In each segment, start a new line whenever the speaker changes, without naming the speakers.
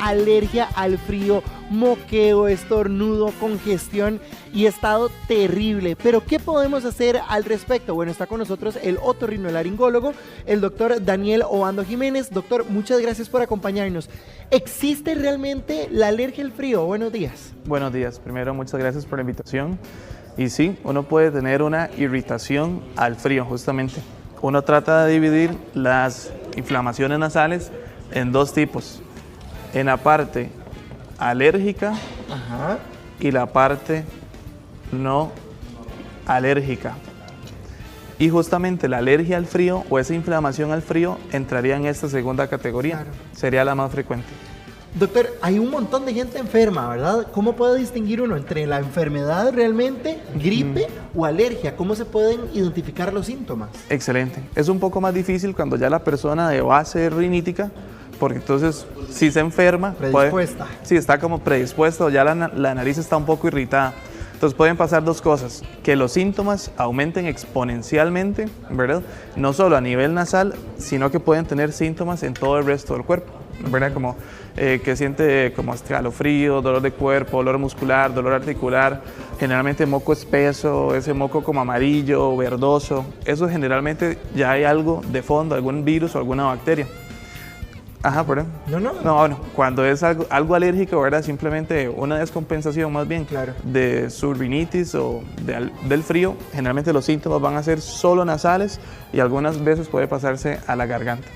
alergia al frío, moqueo, estornudo, congestión y he estado terrible. Pero ¿qué podemos hacer al respecto? Bueno, está con nosotros el otorrinolaringólogo, el doctor Daniel Obando Jiménez. Doctor, muchas gracias por acompañarnos. ¿Existe realmente la alergia al frío? Buenos días.
Buenos días. Primero, muchas gracias por la invitación. Y sí, uno puede tener una irritación al frío, justamente. Uno trata de dividir las inflamaciones nasales en dos tipos. En la parte alérgica y la parte no alérgica. Y justamente la alergia al frío o esa inflamación al frío entraría en esta segunda categoría. Claro. Sería la más frecuente.
Doctor, hay un montón de gente enferma, ¿verdad? ¿Cómo puede distinguir uno entre la enfermedad realmente, gripe o alergia? ¿Cómo se pueden identificar los síntomas?
Excelente. Es un poco más difícil cuando ya la persona de base es rinítica, porque entonces si se enferma,
predispuesta.
Sí, está como predispuesta o ya la nariz está un poco irritada. Entonces pueden pasar dos cosas, que los síntomas aumenten exponencialmente, ¿verdad? No solo a nivel nasal, sino que pueden tener síntomas en todo el resto del cuerpo, ¿verdad? Como que siente como escalofrío, dolor de cuerpo, dolor muscular, dolor articular, generalmente moco espeso, ese moco como amarillo, verdoso. Eso generalmente ya hay algo de fondo, algún virus o alguna bacteria. Ajá, ¿verdad? No, bueno, cuando es algo alérgico, ¿verdad? Simplemente una descompensación más bien,
claro,
de su rinitis o del frío. Generalmente los síntomas van a ser solo nasales y algunas veces puede pasarse a la garganta.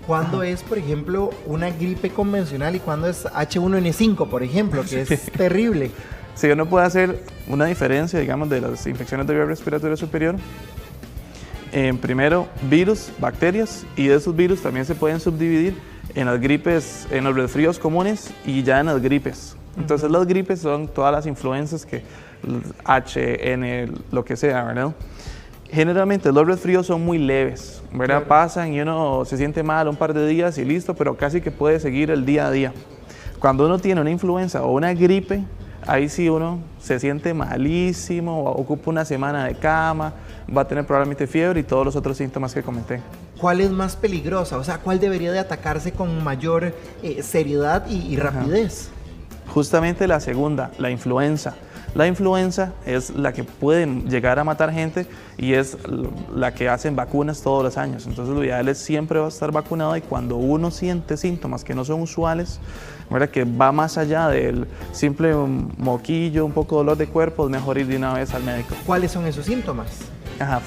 ¿Cuándo es, por ejemplo, una gripe convencional y cuándo es H1N5, por ejemplo, que es terrible?
Sí, uno puede hacer una diferencia, digamos, de las infecciones de vía respiratoria superior. Primero, virus, bacterias, y de esos virus también se pueden subdividir en las gripes, en los resfríos comunes y ya en las gripes. Entonces las gripes son todas las influencias que H, N, lo que sea, ¿verdad? Generalmente los resfríos son muy leves, ¿verdad? Claro. Pasan y uno se siente mal un par de días y listo, pero casi que puede seguir el día a día. Cuando uno tiene una influenza o una gripe, ahí sí uno se siente malísimo, ocupa una semana de cama, va a tener probablemente fiebre y todos los otros síntomas que comenté.
¿Cuál es más peligrosa? O sea, ¿cuál debería de atacarse con mayor seriedad y rapidez?
Justamente la segunda, la influenza. La influenza es la que puede llegar a matar gente y es la que hacen vacunas todos los años. Entonces lo ideal es siempre va a estar vacunado y cuando uno siente síntomas que no son usuales, ¿verdad? Que va más allá del simple moquillo, un poco de dolor de cuerpo, es mejor ir de una vez al médico.
¿Cuáles son esos síntomas?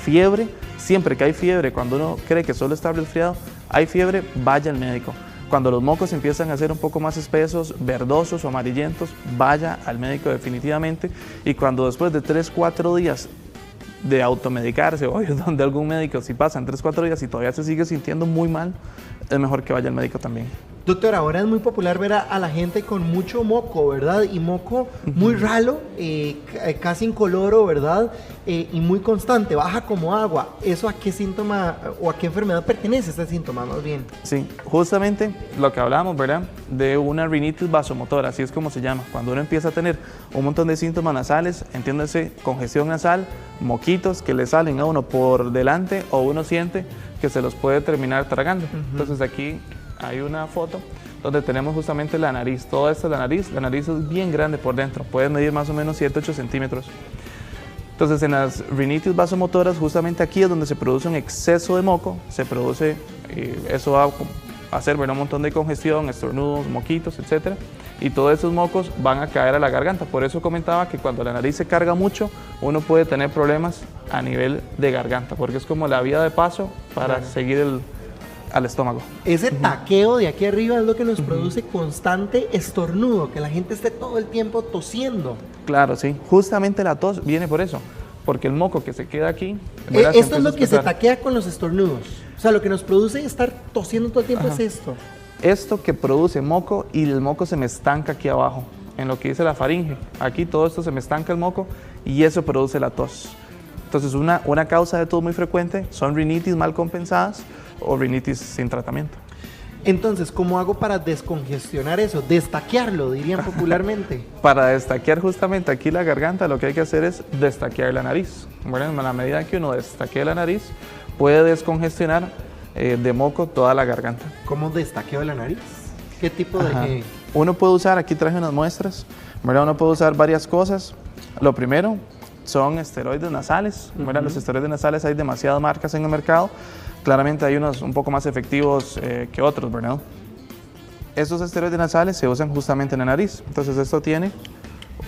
Fiebre, siempre que hay fiebre, cuando uno cree que solo está resfriado, hay fiebre, vaya al médico. Cuando los mocos empiezan a ser un poco más espesos, verdosos o amarillentos, vaya al médico definitivamente. Y cuando después de 3-4 días de automedicarse o donde algún médico, si pasan 3-4 días y todavía se sigue sintiendo muy mal, es mejor que vaya al médico también.
Doctor, ahora es muy popular ver a la gente con mucho moco, ¿verdad? Y moco muy ralo, casi incoloro, ¿verdad? Y muy constante, baja como agua. ¿Eso a qué síntoma o a qué enfermedad pertenece este síntoma más bien?
Sí, justamente lo que hablábamos, ¿verdad? De una rinitis vasomotora, así es como se llama. Cuando uno empieza a tener un montón de síntomas nasales, entiéndase, congestión nasal, moquitos que le salen a uno por delante o uno siente que se los puede terminar tragando. Entonces aquí hay una foto donde tenemos justamente la nariz. Toda esta es la nariz es bien grande por dentro, puede medir más o menos 7-8 centímetros. Entonces en las rinitis vasomotoras, justamente aquí es donde se produce un exceso de moco, se produce, eso va a hacer un montón de congestión, estornudos, moquitos, etc. Y todos esos mocos van a caer a la garganta. Por eso comentaba que cuando la nariz se carga mucho, uno puede tener problemas a nivel de garganta, porque es como la vía de paso para seguir al estómago.
Ese taqueo de aquí arriba es lo que nos produce constante estornudo, que la gente esté todo el tiempo tosiendo.
Claro, sí. Justamente la tos viene por eso, porque el moco que se queda aquí...
Esto es lo que se taquea con los estornudos. O sea, lo que nos produce estar tosiendo todo el tiempo es esto.
Esto que produce moco y el moco se me estanca aquí abajo, en lo que dice la faringe. Aquí todo esto se me estanca el moco y eso produce la tos. Entonces una causa de tos muy frecuente son rinitis mal compensadas o rinitis sin tratamiento.
Entonces, ¿cómo hago para descongestionar eso? Destaquearlo, dirían popularmente.
Para destaquear justamente aquí la garganta, lo que hay que hacer es destaquear la nariz. Bueno, en la medida que uno destaquea la nariz, puede descongestionar de moco toda la garganta.
¿Cómo destaqueo la nariz? ¿Qué tipo de...?
Uno puede usar, aquí traje unas muestras, ¿verdad? Uno puede usar varias cosas. Lo primero son esteroides nasales, ¿verdad? Los esteroides nasales hay demasiadas marcas en el mercado. Claramente hay unos un poco más efectivos que otros, ¿verdad? Estos esteroides nasales se usan justamente en la nariz. Entonces esto tiene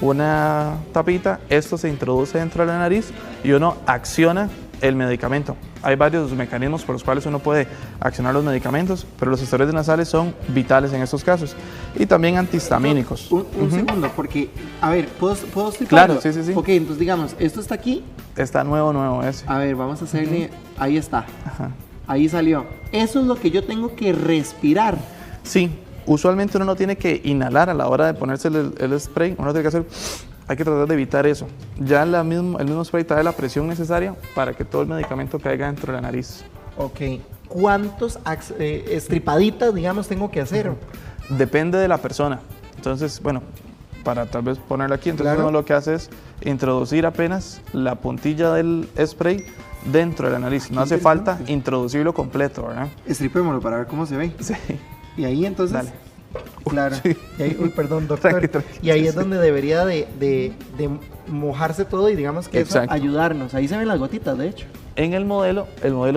una tapita, esto se introduce dentro de la nariz y uno acciona el medicamento. Hay varios mecanismos por los cuales uno puede accionar los medicamentos, pero los esteroides nasales son vitales en estos casos. Y también antihistamínicos.
Un segundo, porque, a ver, ¿puedo explicarlo?
Claro, sí, sí, sí.
Ok, entonces digamos, esto está aquí.
Está nuevo ese.
A ver, vamos a hacerle, ahí está. Ajá. Ahí salió. Eso es lo que yo tengo que respirar.
Sí, usualmente uno no tiene que inhalar a la hora de ponerse el spray, uno tiene que hacer... Hay que tratar de evitar eso. Ya el mismo spray trae la presión necesaria para que todo el medicamento caiga dentro de la nariz.
Ok. ¿Cuántos estripaditas, digamos, tengo que hacer?
Depende de la persona. Entonces, bueno, para tal vez ponerlo aquí, entonces claro, uno lo que hace es introducir apenas la puntilla del spray dentro de la nariz. No hace falta introducirlo completo, ¿verdad?
Estripémoslo para ver cómo se ve.
Sí.
Y ahí entonces...
Dale.
Claro. Sí. Y ahí, uy, perdón, doctor. Y ahí es donde debería de mojarse todo y digamos que eso ayudarnos. Ahí se ven las gotitas, de hecho.
En el modelo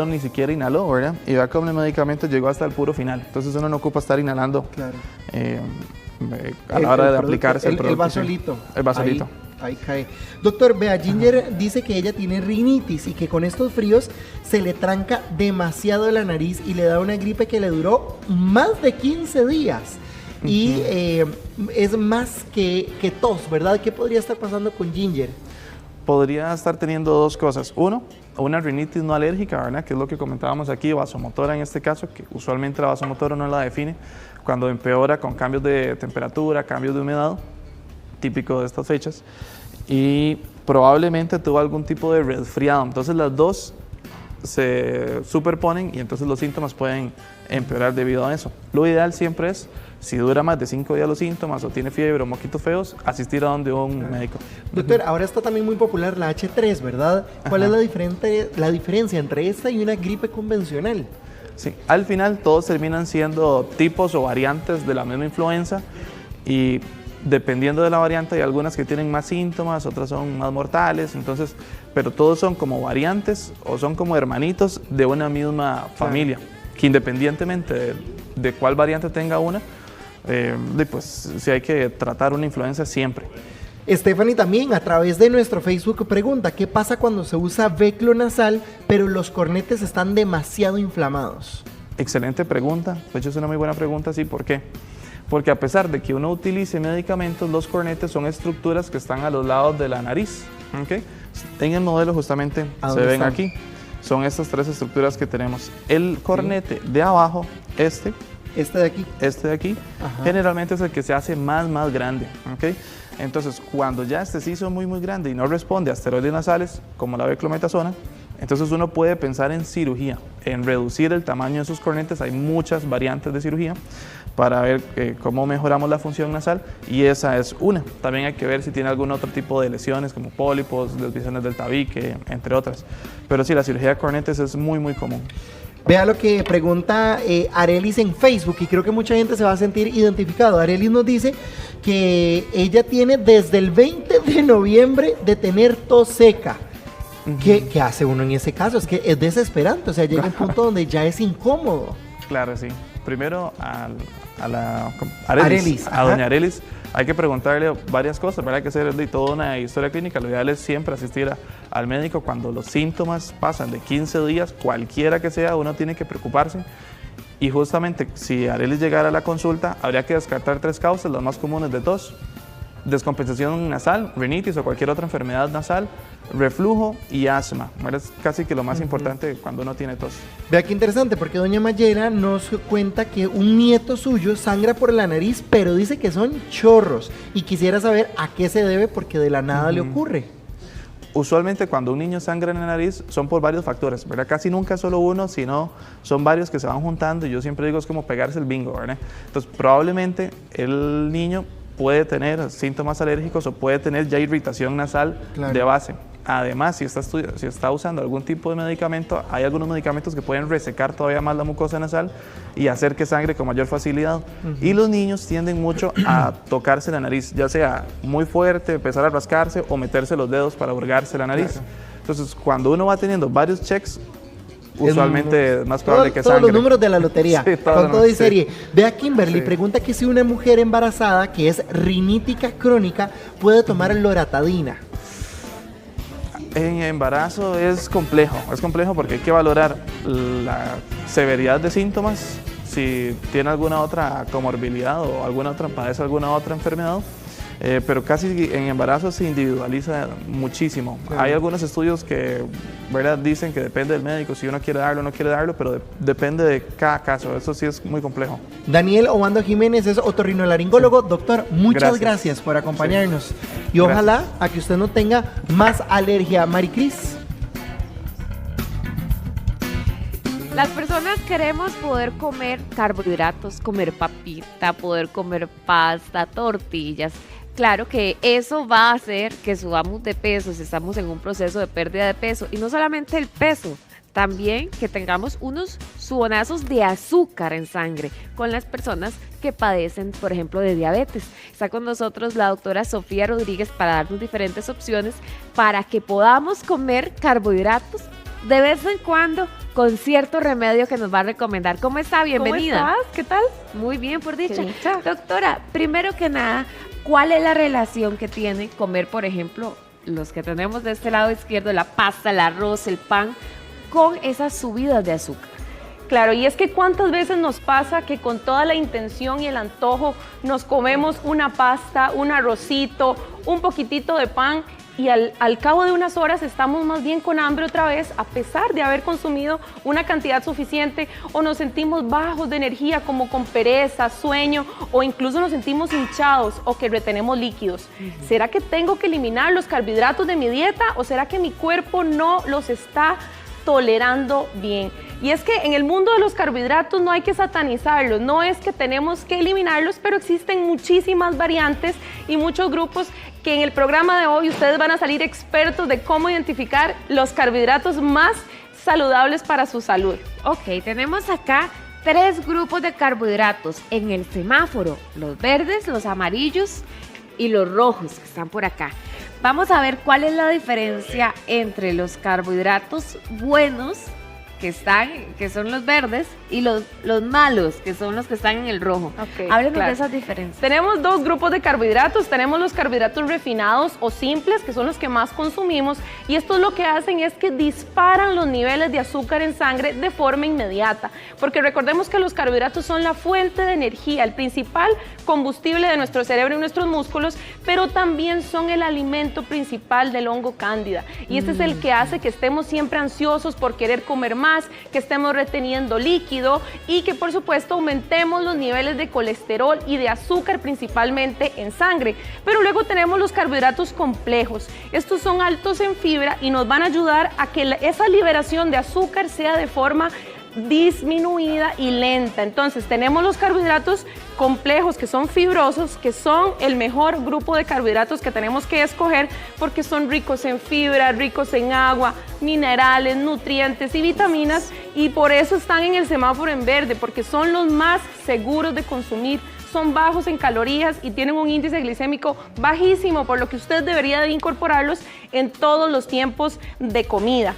ni siquiera inhaló, ¿verdad? Y vea cómo el medicamento llegó hasta el puro final. Entonces uno no ocupa estar inhalando a la hora de aplicarse el producto.
El vasolito.
Sí. El vasolito.
Ahí cae. Doctor, vea, Ginger dice que ella tiene rinitis y que con estos fríos se le tranca demasiado la nariz y le da una gripe que le duró más de 15 días. Y es más que tos, ¿verdad? ¿Qué podría estar pasando con Ginger?
Podría estar teniendo dos cosas. Uno, una rinitis no alérgica, ¿verdad? Que es lo que comentábamos aquí, vasomotora en este caso, que usualmente la vasomotora no la define cuando empeora con cambios de temperatura, cambios de humedad, típico de estas fechas, y probablemente tuvo algún tipo de resfriado. Entonces las dos se superponen y entonces los síntomas pueden empeorar debido a eso. Lo ideal siempre es, si dura más de 5 días los síntomas o tiene fiebre o moquitos feos, asistir a donde un médico.
Doctor, ahora está también muy popular la H3, ¿verdad? ¿Cuál es la diferencia entre esta y una gripe convencional?
Sí, al final todos terminan siendo tipos o variantes de la misma influenza y dependiendo de la variante hay algunas que tienen más síntomas, otras son más mortales, entonces, pero todos son como variantes o son como hermanitos de una misma familia, que independientemente de cuál variante tenga una, pues sí hay que tratar una influenza siempre.
Stephanie también a través de nuestro Facebook pregunta, ¿qué pasa cuando se usa Veclonazal pero los cornetes están demasiado inflamados?
Excelente pregunta, de hecho es una muy buena pregunta, sí, ¿por qué? Porque a pesar de que uno utilice medicamentos, los cornetes son estructuras que están a los lados de la nariz, ¿okay? En el modelo justamente se ven aquí, son estas tres estructuras que tenemos. El cornete de abajo, este de aquí, generalmente es el que se hace más grande, ¿okay? Entonces, cuando ya este se hizo muy grande y no responde a esteroides nasales, como la beclometasona, entonces uno puede pensar en cirugía, en reducir el tamaño de sus cornetes. Hay muchas variantes de cirugía para ver cómo mejoramos la función nasal y esa es una. También hay que ver si tiene algún otro tipo de lesiones como pólipos, desviaciones del tabique, entre otras. Pero sí, la cirugía de cornetes es muy común.
Vea lo que pregunta Arelis en Facebook y creo que mucha gente se va a sentir identificado. Arelis nos dice que ella tiene desde el 20 de noviembre de tener tos seca. ¿Qué hace uno en ese caso? Es que es desesperante, o sea, llega un punto donde ya es incómodo.
Claro, sí. Primero a doña Arelis, hay que preguntarle varias cosas, ¿verdad? Hay que hacer de toda una historia clínica. Lo ideal es siempre asistir al médico cuando los síntomas pasan de 15 días, cualquiera que sea, uno tiene que preocuparse. Y justamente, si Arelis llegara a la consulta, habría que descartar 3 causas, las más comunes de tos: descompensación nasal, rinitis o cualquier otra enfermedad nasal, reflujo y asma. Es casi que lo más importante cuando uno tiene tos.
Vea qué interesante, porque doña Mayela nos cuenta que un nieto suyo sangra por la nariz, pero dice que son chorros y quisiera saber a qué se debe porque de la nada le ocurre.
Usualmente cuando un niño sangra en la nariz son por varios factores, ¿verdad? Casi nunca es solo uno, sino son varios que se van juntando y yo siempre digo es como pegarse el bingo, ¿verdad? Entonces probablemente el niño puede tener síntomas alérgicos o puede tener ya irritación nasal de base. además, si está usando algún tipo de medicamento, hay algunos medicamentos que pueden resecar todavía más la mucosa nasal y hacer que sangre con mayor facilidad. Y los niños tienden mucho a tocarse la nariz, ya sea muy fuerte, empezar a rascarse o meterse los dedos para hurgarse la nariz. Claro. Entonces, cuando uno va teniendo varios checks, usualmente es más probable que sangre.
Todos los números de la lotería,
sí,
con todo y serie. Sí. Vea, Kimberly,
sí.
Pregunta que si una mujer embarazada que es rinítica crónica puede tomar loratadina.
En embarazo es complejo porque hay que valorar la severidad de síntomas, si tiene alguna otra comorbilidad o padece alguna otra enfermedad. Pero casi en embarazo se individualiza muchísimo. Claro. Hay algunos estudios que, ¿verdad?, dicen que depende del médico si uno quiere darlo o no quiere darlo, pero depende de cada caso. Eso sí es muy complejo. Daniel
Obando Jiménez es otorrinolaringólogo. Sí. Doctor, muchas gracias por acompañarnos. Sí. Y ojalá a que usted no tenga más alergia. Maricris.
Las personas queremos poder comer carbohidratos, comer papita, poder comer pasta, tortillas. Claro que eso va a hacer que subamos de peso si estamos en un proceso de pérdida de peso. Y no solamente el peso, también que tengamos unos subonazos de azúcar en sangre con las personas que padecen, por ejemplo, de diabetes. Está con nosotros la doctora Sofía Rodríguez para darnos diferentes opciones para que podamos comer carbohidratos de vez en cuando con cierto remedio que nos va a recomendar. ¿Cómo está? Bienvenida.
¿Cómo estás? ¿Qué tal?
Muy bien, por dicha. Doctora, primero que nada, ¿cuál es la relación que tiene comer, por ejemplo, los que tenemos de este lado izquierdo, la pasta, el arroz, el pan, con esas subidas de azúcar?
Claro, y es que cuántas veces nos pasa que con toda la intención y el antojo nos comemos una pasta, un arrocito, un poquitito de pan, y al cabo de unas horas estamos más bien con hambre otra vez, a pesar de haber consumido una cantidad suficiente, o nos sentimos bajos de energía, como con pereza, sueño, o incluso nos sentimos hinchados o que retenemos líquidos. ¿Será que tengo que eliminar los carbohidratos de mi dieta o será que mi cuerpo no los está tolerando bien? Y es que en el mundo de los carbohidratos no hay que satanizarlos, no es que tenemos que eliminarlos, pero existen muchísimas variantes y muchos grupos que en el programa de hoy ustedes van a salir expertos de cómo identificar los carbohidratos más saludables para su salud.
Ok, tenemos acá 3 grupos de carbohidratos en el semáforo: los verdes, los amarillos y los rojos que están por acá. Vamos a ver cuál es la diferencia entre los carbohidratos buenos, que son los verdes, y los malos, que son los que están en el rojo.
Okay,
háblenos de esas diferencias.
Tenemos 2 grupos de carbohidratos. Tenemos los carbohidratos refinados o simples, que son los que más consumimos, y estos lo que hacen es que disparan los niveles de azúcar en sangre de forma inmediata, porque recordemos que los carbohidratos son la fuente de energía, el principal combustible de nuestro cerebro y nuestros músculos, pero también son el alimento principal del hongo cándida, y este es el que hace que estemos siempre ansiosos por querer comer más, que estemos reteniendo líquido y que por supuesto aumentemos los niveles de colesterol y de azúcar principalmente en sangre. Pero luego tenemos los carbohidratos complejos. Estos son altos en fibra y nos van a ayudar a que esa liberación de azúcar sea de forma disminuida y lenta. Entonces tenemos los carbohidratos complejos, que son fibrosos, que son el mejor grupo de carbohidratos que tenemos que escoger porque son ricos en fibra, ricos en agua, minerales, nutrientes y vitaminas, y por eso están en el semáforo en verde, porque son los más seguros de consumir. Son bajos en calorías y tienen un índice glicémico bajísimo, por lo que usted debería de incorporarlos en todos los tiempos de comida.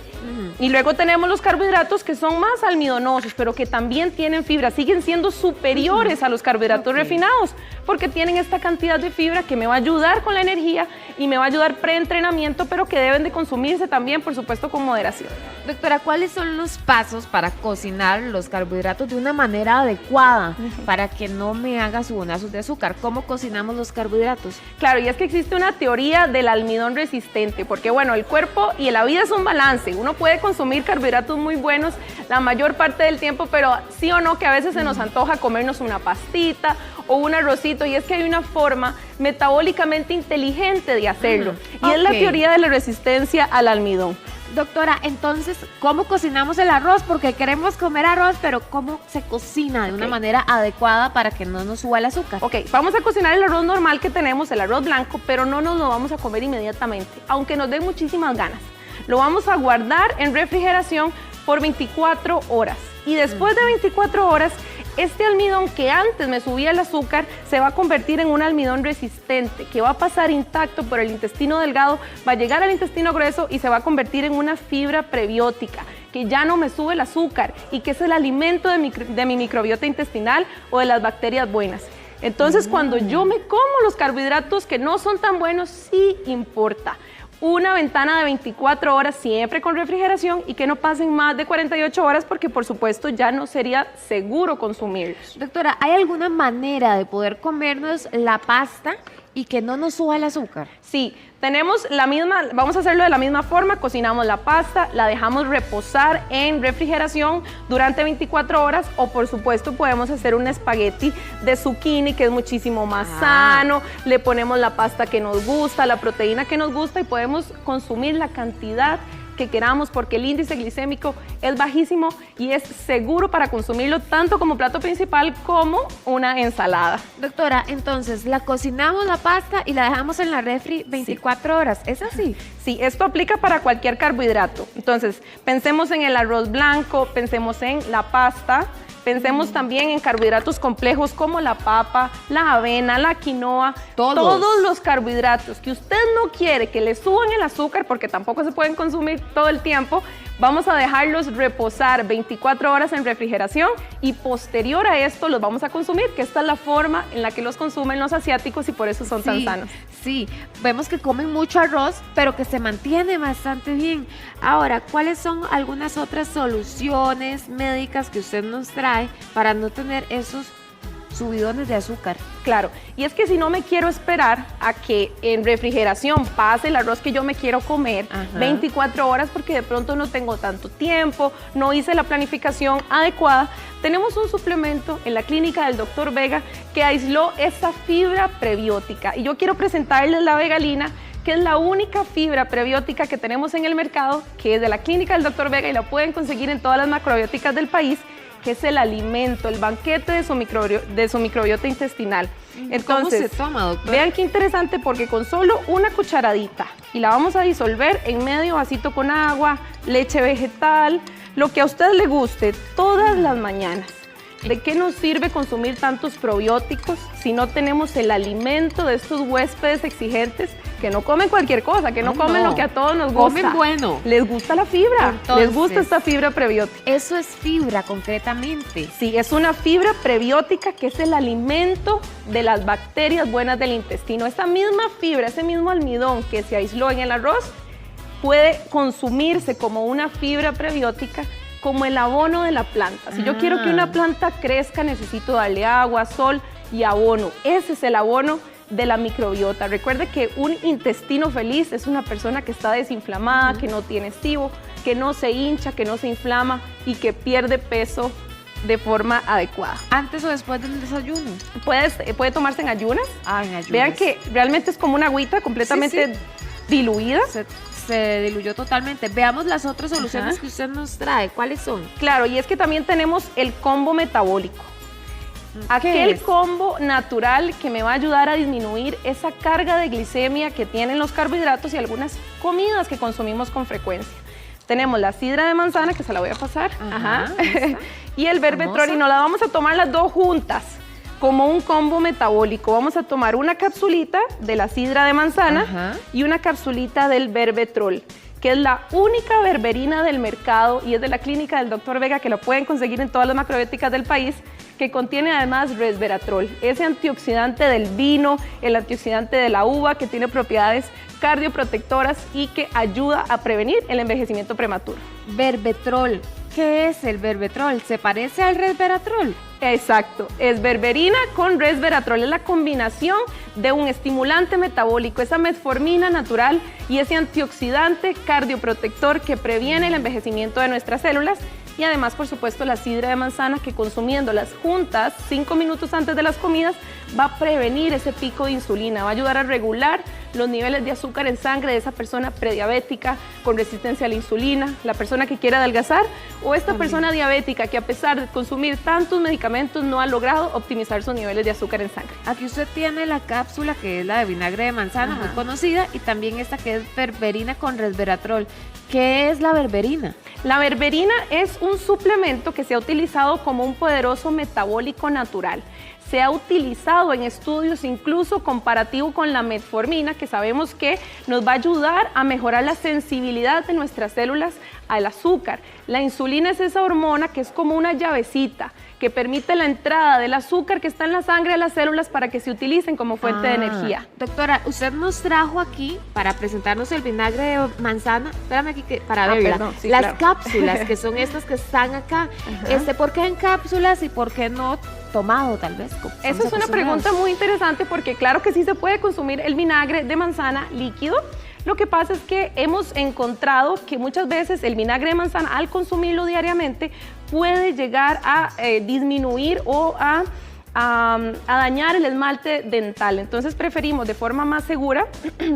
Y luego tenemos los carbohidratos que son más almidonosos, pero que también tienen fibra, siguen siendo superiores a los carbohidratos refinados, porque tienen esta cantidad de fibra que me va a ayudar con la energía y me va a ayudar preentrenamiento, pero que deben de consumirse también, por supuesto, con moderación.
Doctora, ¿cuáles son los pasos para cocinar los carbohidratos de una manera adecuada para que no me haga subonazos de azúcar? ¿Cómo cocinamos los carbohidratos?
Claro, y es que existe una teoría del almidón resistente, porque bueno, el cuerpo y la vida es un balance. Uno puede consumir carbohidratos muy buenos la mayor parte del tiempo, pero sí o no que a veces se nos antoja comernos una pastita o un arrocito, y es que hay una forma metabólicamente inteligente de hacerlo, y es la teoría de la resistencia al almidón.
Doctora, entonces, ¿cómo cocinamos el arroz? Porque queremos comer arroz, pero ¿cómo se cocina de una manera adecuada para que no nos suba el azúcar?
Ok, vamos a cocinar el arroz normal que tenemos, el arroz blanco, pero no nos lo vamos a comer inmediatamente, aunque nos den muchísimas ganas. Lo vamos a guardar en refrigeración por 24 horas. Y después de 24 horas, este almidón que antes me subía el azúcar se va a convertir en un almidón resistente que va a pasar intacto por el intestino delgado, va a llegar al intestino grueso y se va a convertir en una fibra prebiótica que ya no me sube el azúcar y que es el alimento de mi microbiota intestinal o de las bacterias buenas. Entonces, cuando yo me como los carbohidratos que no son tan buenos, sí importa. Una ventana de 24 horas siempre con refrigeración y que no pasen más de 48 horas porque por supuesto ya no sería seguro consumirlos.
Doctora, ¿hay alguna manera de poder comernos la pasta y que no nos suba el azúcar?
Sí, tenemos la misma, vamos a hacerlo de la misma forma, cocinamos la pasta, la dejamos reposar en refrigeración durante 24 horas o por supuesto podemos hacer un espagueti de zucchini que es muchísimo más sano, le ponemos la pasta que nos gusta, la proteína que nos gusta y podemos consumir la cantidad que queramos porque el índice glicémico es bajísimo y es seguro para consumirlo tanto como plato principal como una ensalada.
Doctora, entonces la cocinamos la pasta y la dejamos en la refri 24 horas, ¿es así?
Sí, esto aplica para cualquier carbohidrato. Entonces, pensemos en el arroz blanco, pensemos en la pasta, pensemos también en carbohidratos complejos como la papa, la avena, la quinoa, todos los carbohidratos que usted no quiere que le suban el azúcar porque tampoco se pueden consumir todo el tiempo, vamos a dejarlos reposar 24 horas en refrigeración y posterior a esto los vamos a consumir, que esta es la forma en la que los consumen los asiáticos y por eso son tan sanos.
Sí, vemos que comen mucho arroz, pero que se mantiene bastante bien. Ahora, ¿cuáles son algunas otras soluciones médicas que usted nos trae para no tener esos subidones de azúcar?
Claro, y es que si no me quiero esperar a que en refrigeración pase el arroz que yo me quiero comer 24 horas porque de pronto no tengo tanto tiempo, no hice la planificación adecuada, tenemos un suplemento en la clínica del Dr. Vega que aisló esta fibra prebiótica y yo quiero presentarles la Vegalina, que es la única fibra prebiótica que tenemos en el mercado, que es de la clínica del Dr. Vega y la pueden conseguir en todas las macrobióticas del país, que es el alimento, el banquete de su microbiota intestinal. Entonces,
¿cómo se toma, doctor?
Vean qué interesante porque con solo una cucharadita y la vamos a disolver en medio vasito con agua, leche vegetal, lo que a usted le guste, todas las mañanas. ¿De qué nos sirve consumir tantos probióticos si no tenemos el alimento de estos huéspedes exigentes que no comen cualquier cosa, que no comen lo que a todos nos gusta?
Comen bueno.
Les gusta la fibra,
Entonces,
les gusta esta fibra prebiótica.
Eso es fibra concretamente.
Sí, es una fibra prebiótica que es el alimento de las bacterias buenas del intestino. Esta misma fibra, ese mismo almidón que se aisló en el arroz, puede consumirse como una fibra prebiótica como el abono de la planta. Si yo quiero que una planta crezca, necesito darle agua, sol y abono. Ese es el abono de la microbiota. Recuerde que un intestino feliz es una persona que está desinflamada, que no tiene SIBO, que no se hincha, que no se inflama y que pierde peso de forma adecuada.
¿Antes o después del desayuno?
Puede tomarse en ayunas.
Ah, en ayunas.
Vean que realmente es como una agüita completamente diluida.
Se diluyó totalmente. Veamos las otras soluciones que usted nos trae. ¿Cuáles son?
Claro, y es que también tenemos el combo metabólico. Aquel combo natural que me va a ayudar a disminuir esa carga de glicemia que tienen los carbohidratos y algunas comidas que consumimos con frecuencia. Tenemos la sidra de manzana, que se la voy a pasar, y el berbetrol, y nos la vamos a tomar las dos juntas, como un combo metabólico. Vamos a tomar una capsulita de la sidra de manzana y una capsulita del berbetrol, que es la única berberina del mercado y es de la clínica del Dr. Vega, que lo pueden conseguir en todas las macrobióticas del país, que contiene además resveratrol, ese antioxidante del vino, el antioxidante de la uva, que tiene propiedades cardioprotectoras y que ayuda a prevenir el envejecimiento prematuro.
Berbetrol. ¿Qué es el berbetrol? ¿Se parece al resveratrol?
Exacto, es berberina con resveratrol, es la combinación de un estimulante metabólico, esa metformina natural y ese antioxidante cardioprotector que previene el envejecimiento de nuestras células Y además, por supuesto, la sidra de manzana, que consumiéndolas juntas 5 minutos antes de las comidas va a prevenir ese pico de insulina, va a ayudar a regular los niveles de azúcar en sangre de esa persona prediabética con resistencia a la insulina, la persona que quiere adelgazar o esta persona diabética que a pesar de consumir tantos medicamentos no ha logrado optimizar sus niveles de azúcar en sangre.
Aquí usted tiene la cápsula que es la de vinagre de manzana, muy conocida, y también esta que es berberina con resveratrol. ¿Qué es la berberina?
La berberina es un suplemento que se ha utilizado como un poderoso metabólico natural. Se ha utilizado en estudios incluso comparativo con la metformina, que sabemos que nos va a ayudar a mejorar la sensibilidad de nuestras células al azúcar. La insulina es esa hormona que es como una llavecita que permite la entrada del azúcar que está en la sangre de las células para que se utilicen como fuente de energía.
Doctora, usted nos trajo aquí para presentarnos el vinagre de manzana, espérame aquí para verla,
perdón, sí,
las
claro.
cápsulas que son estas que están acá. ¿Por qué en cápsulas y por qué no tomado tal vez?
Esa es una pregunta muy interesante porque claro que sí se puede consumir el vinagre de manzana líquido. Lo que pasa es que hemos encontrado que muchas veces el vinagre de manzana, al consumirlo diariamente, puede llegar a disminuir o a dañar el esmalte dental. Entonces preferimos de forma más segura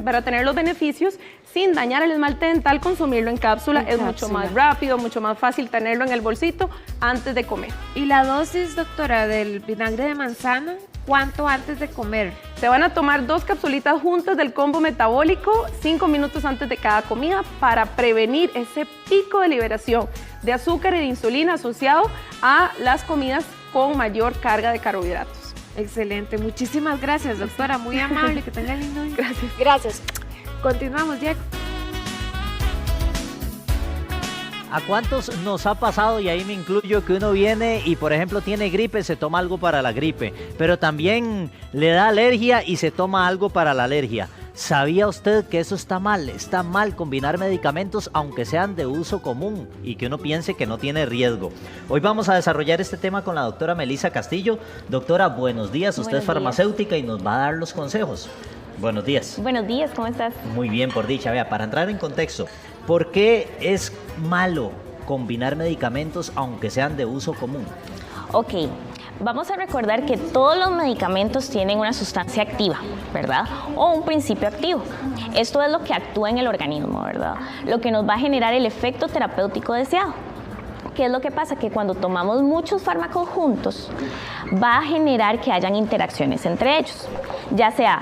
para tener los beneficios sin dañar el esmalte dental, consumirlo en cápsula. Es mucho más rápido, mucho más fácil tenerlo en el bolsito antes de comer.
¿Y la dosis, doctora, del vinagre de manzana? ¿Cuánto antes de comer?
Se van a tomar 2 capsulitas juntas del combo metabólico 5 minutos antes de cada comida para prevenir ese pico de liberación de azúcar y de insulina asociado a las comidas con mayor carga de carbohidratos.
Excelente, muchísimas gracias, doctora, muy amable, que tenga lindo día.
Gracias.
Gracias. Continuamos, Diego.
¿A cuántos nos ha pasado, y ahí me incluyo, que uno viene y por ejemplo tiene gripe, se toma algo para la gripe, pero también le da alergia y se toma algo para la alergia? ¿Sabía usted que eso está mal? Está mal combinar medicamentos aunque sean de uso común y que uno piense que no tiene riesgo. Hoy vamos a desarrollar este tema con la doctora Melissa Castillo. Doctora, buenos días. Usted es farmacéutica y nos va a dar los consejos. Buenos días.
Buenos días, ¿cómo estás?
Muy bien, por dicha. Vea, para entrar en contexto, ¿por qué es malo combinar medicamentos aunque sean de uso común?
Ok, vamos a recordar que todos los medicamentos tienen una sustancia activa, ¿verdad? O un principio activo. Esto es lo que actúa en el organismo, ¿verdad? Lo que nos va a generar el efecto terapéutico deseado. ¿Qué es lo que pasa? Que cuando tomamos muchos fármacos juntos, va a generar que hayan interacciones entre ellos, ya sea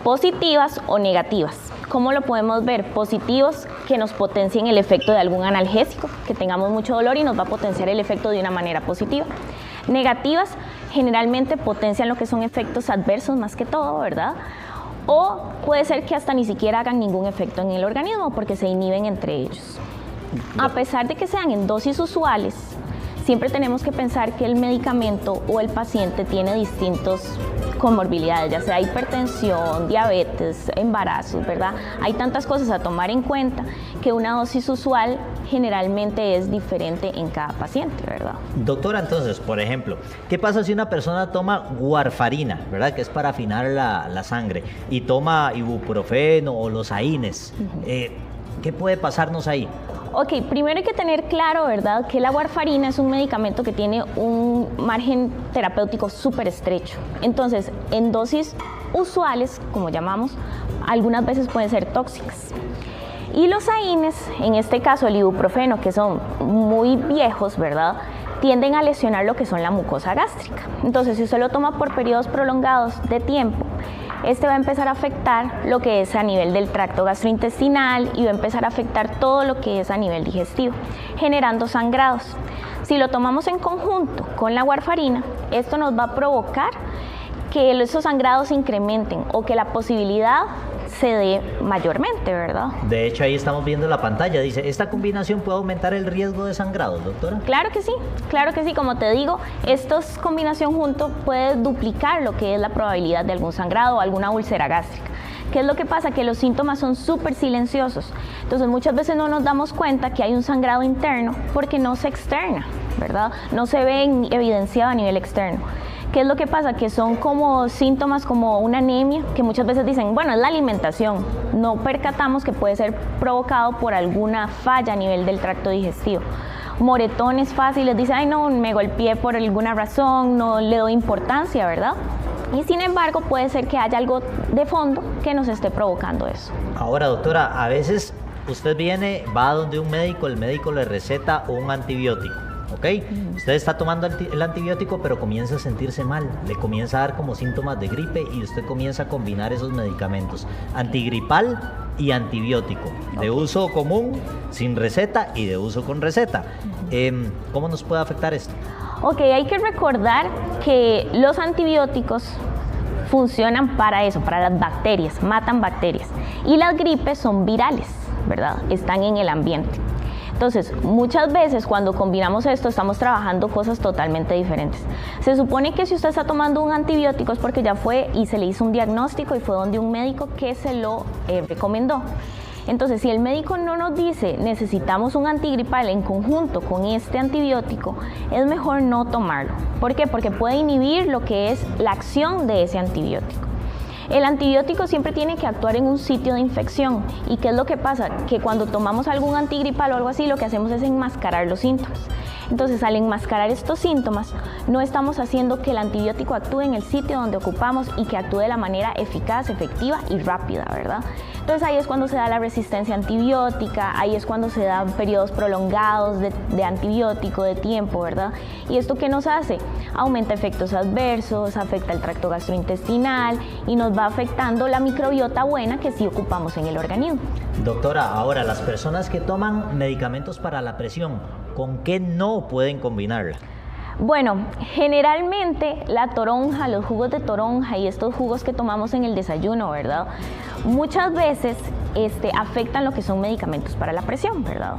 positivas o negativas. ¿Cómo lo podemos ver? Positivos, que nos potencien el efecto de algún analgésico, que tengamos mucho dolor y nos va a potenciar el efecto de una manera positiva. Negativas, generalmente potencian lo que son efectos adversos más que todo, ¿verdad? O puede ser que hasta ni siquiera hagan ningún efecto en el organismo porque se inhiben entre ellos. A pesar de que sean en dosis usuales, siempre tenemos que pensar que el medicamento o el paciente tiene distintos comorbilidades, ya sea hipertensión, diabetes, embarazos, ¿verdad? Hay tantas cosas a tomar en cuenta que una dosis usual generalmente es diferente en cada paciente, ¿verdad?
Doctora, entonces, por ejemplo, ¿qué pasa si una persona toma warfarina, ¿verdad? Que es para afinar la sangre, y toma ibuprofeno o los AINES? ¿Qué puede pasarnos ahí?
Ok, primero hay que tener claro, ¿verdad?, que la warfarina es un medicamento que tiene un margen terapéutico súper estrecho. Entonces, en dosis usuales, como llamamos, algunas veces pueden ser tóxicas. Y los AINES, en este caso el ibuprofeno, que son muy viejos, ¿verdad?, tienden a lesionar lo que son la mucosa gástrica. Entonces, si usted lo toma por periodos prolongados de tiempo, este va a empezar a afectar lo que es a nivel del tracto gastrointestinal y va a empezar a afectar todo lo que es a nivel digestivo, generando sangrados. Si lo tomamos en conjunto con la warfarina, esto nos va a provocar que esos sangrados se incrementen o que la posibilidad se dé mayormente, ¿verdad?
De hecho, ahí estamos viendo la pantalla, dice, ¿esta combinación puede aumentar el riesgo de sangrado, doctora?
Claro que sí, como te digo, esta combinación junto puede duplicar lo que es la probabilidad de algún sangrado o alguna úlcera gástrica. ¿Qué es lo que pasa? Que los síntomas son súper silenciosos, entonces muchas veces no nos damos cuenta que hay un sangrado interno porque no se externa, ¿verdad? No se ve evidenciado a nivel externo. ¿Qué es lo que pasa? Que son como síntomas como una anemia, que muchas veces dicen, bueno, es la alimentación. No percatamos que puede ser provocado por alguna falla a nivel del tracto digestivo. moretones fáciles, dice, ay no, me golpeé por alguna razón, no le doy importancia, ¿verdad? Y sin embargo puede ser que haya algo de fondo que nos esté provocando eso.
Ahora, doctora, a veces usted viene, va donde un médico, el médico le receta un antibiótico, ¿ok? Usted está tomando el antibiótico, pero comienza a sentirse mal, le comienza a dar como síntomas de gripe y usted comienza a combinar esos medicamentos, antigripal y antibiótico, de uso común, sin receta y de uso con receta. ¿Cómo nos puede afectar esto?
Ok, hay que recordar que los antibióticos funcionan para eso, para las bacterias, matan bacterias. Y las gripes son virales, ¿verdad? Están en el ambiente. Entonces, muchas veces cuando combinamos esto, estamos trabajando cosas totalmente diferentes. Se supone que si usted está tomando un antibiótico es porque ya fue y se le hizo un diagnóstico y fue donde un médico que se lo recomendó. Entonces, si el médico no nos dice necesitamos un antigripal en conjunto con este antibiótico, es mejor no tomarlo. ¿Por qué? Porque puede inhibir lo que es la acción de ese antibiótico. El antibiótico siempre tiene que actuar en un sitio de infección. ¿Y qué es lo que pasa? Que cuando tomamos algún antigripal o algo así, lo que hacemos es enmascarar los síntomas. Entonces, al enmascarar estos síntomas, no estamos haciendo que el antibiótico actúe en el sitio donde ocupamos y que actúe de la manera eficaz, efectiva y rápida, ¿verdad? Entonces, ahí es cuando se da la resistencia antibiótica, ahí es cuando se dan periodos prolongados de antibiótico, de tiempo, ¿verdad? ¿Y esto qué nos hace? Aumenta efectos adversos, afecta el tracto gastrointestinal y nos va afectando la microbiota buena que sí ocupamos en el organismo.
Doctora, ahora, las personas que toman medicamentos para la presión, ¿con qué no pueden combinarla?
Bueno, generalmente la toronja, los jugos de toronja y estos jugos que tomamos en el desayuno, ¿verdad? Muchas veces afectan lo que son medicamentos para la presión, ¿verdad?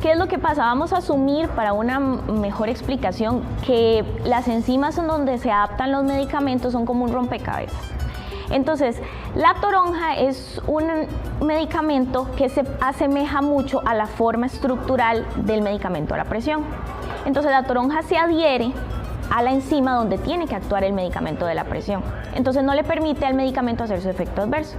¿Qué es lo que pasa? Vamos a asumir, para una mejor explicación, que las enzimas en donde se adaptan los medicamentos son como un rompecabezas. Entonces, la toronja es un medicamento que se asemeja mucho a la forma estructural del medicamento a la presión. Entonces, la toronja se adhiere a la enzima donde tiene que actuar el medicamento de la presión. Entonces, no le permite al medicamento hacer su efecto adverso.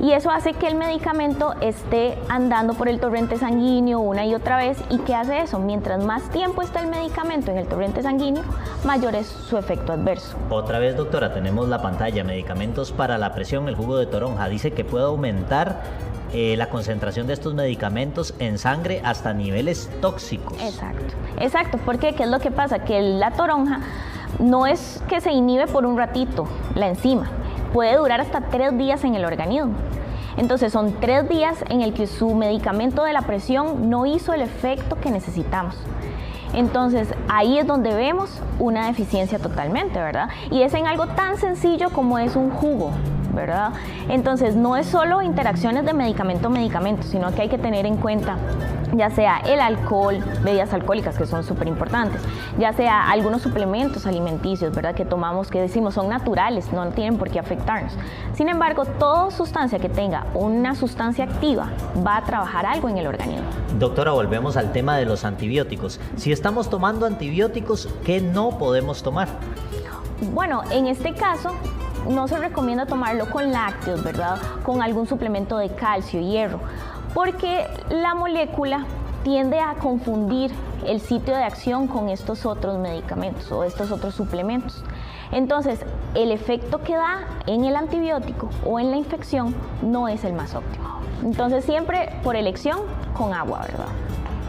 Y eso hace que el medicamento esté andando por el torrente sanguíneo una y otra vez. ¿Y qué hace eso? Mientras más tiempo está el medicamento en el torrente sanguíneo, mayor es su efecto adverso.
Otra vez, doctora, tenemos la pantalla, medicamentos para la presión, el jugo de toronja. Dice que puede aumentar la concentración de estos medicamentos en sangre hasta niveles tóxicos.
Exacto. ¿Por qué? ¿Qué es lo que pasa? Que la toronja no es que se inhibe por un ratito la enzima. Puede durar hasta 3 días en el organismo. Entonces son 3 días en el que su medicamento de la presión no hizo el efecto que necesitamos. Entonces ahí es donde vemos una deficiencia totalmente, ¿verdad? Y es en algo tan sencillo como es un jugo, ¿verdad? Entonces no es solo interacciones de medicamento-medicamento, sino que hay que tener en cuenta ya sea el alcohol, bebidas alcohólicas que son súper importantes, ya sea algunos suplementos alimenticios, ¿verdad? Que tomamos, que decimos son naturales, no tienen por qué afectarnos. Sin embargo, toda sustancia que tenga una sustancia activa va a trabajar algo en el organismo.
Doctora, volvemos al tema de los antibióticos. Si estamos tomando antibióticos, ¿qué no podemos tomar?
Bueno, en este caso no se recomienda tomarlo con lácteos, ¿verdad? Con algún suplemento de calcio, hierro, porque la molécula tiende a confundir el sitio de acción con estos otros medicamentos o estos otros suplementos. Entonces, el efecto que da en el antibiótico o en la infección no es el más óptimo. Entonces, siempre por elección con agua, ¿verdad?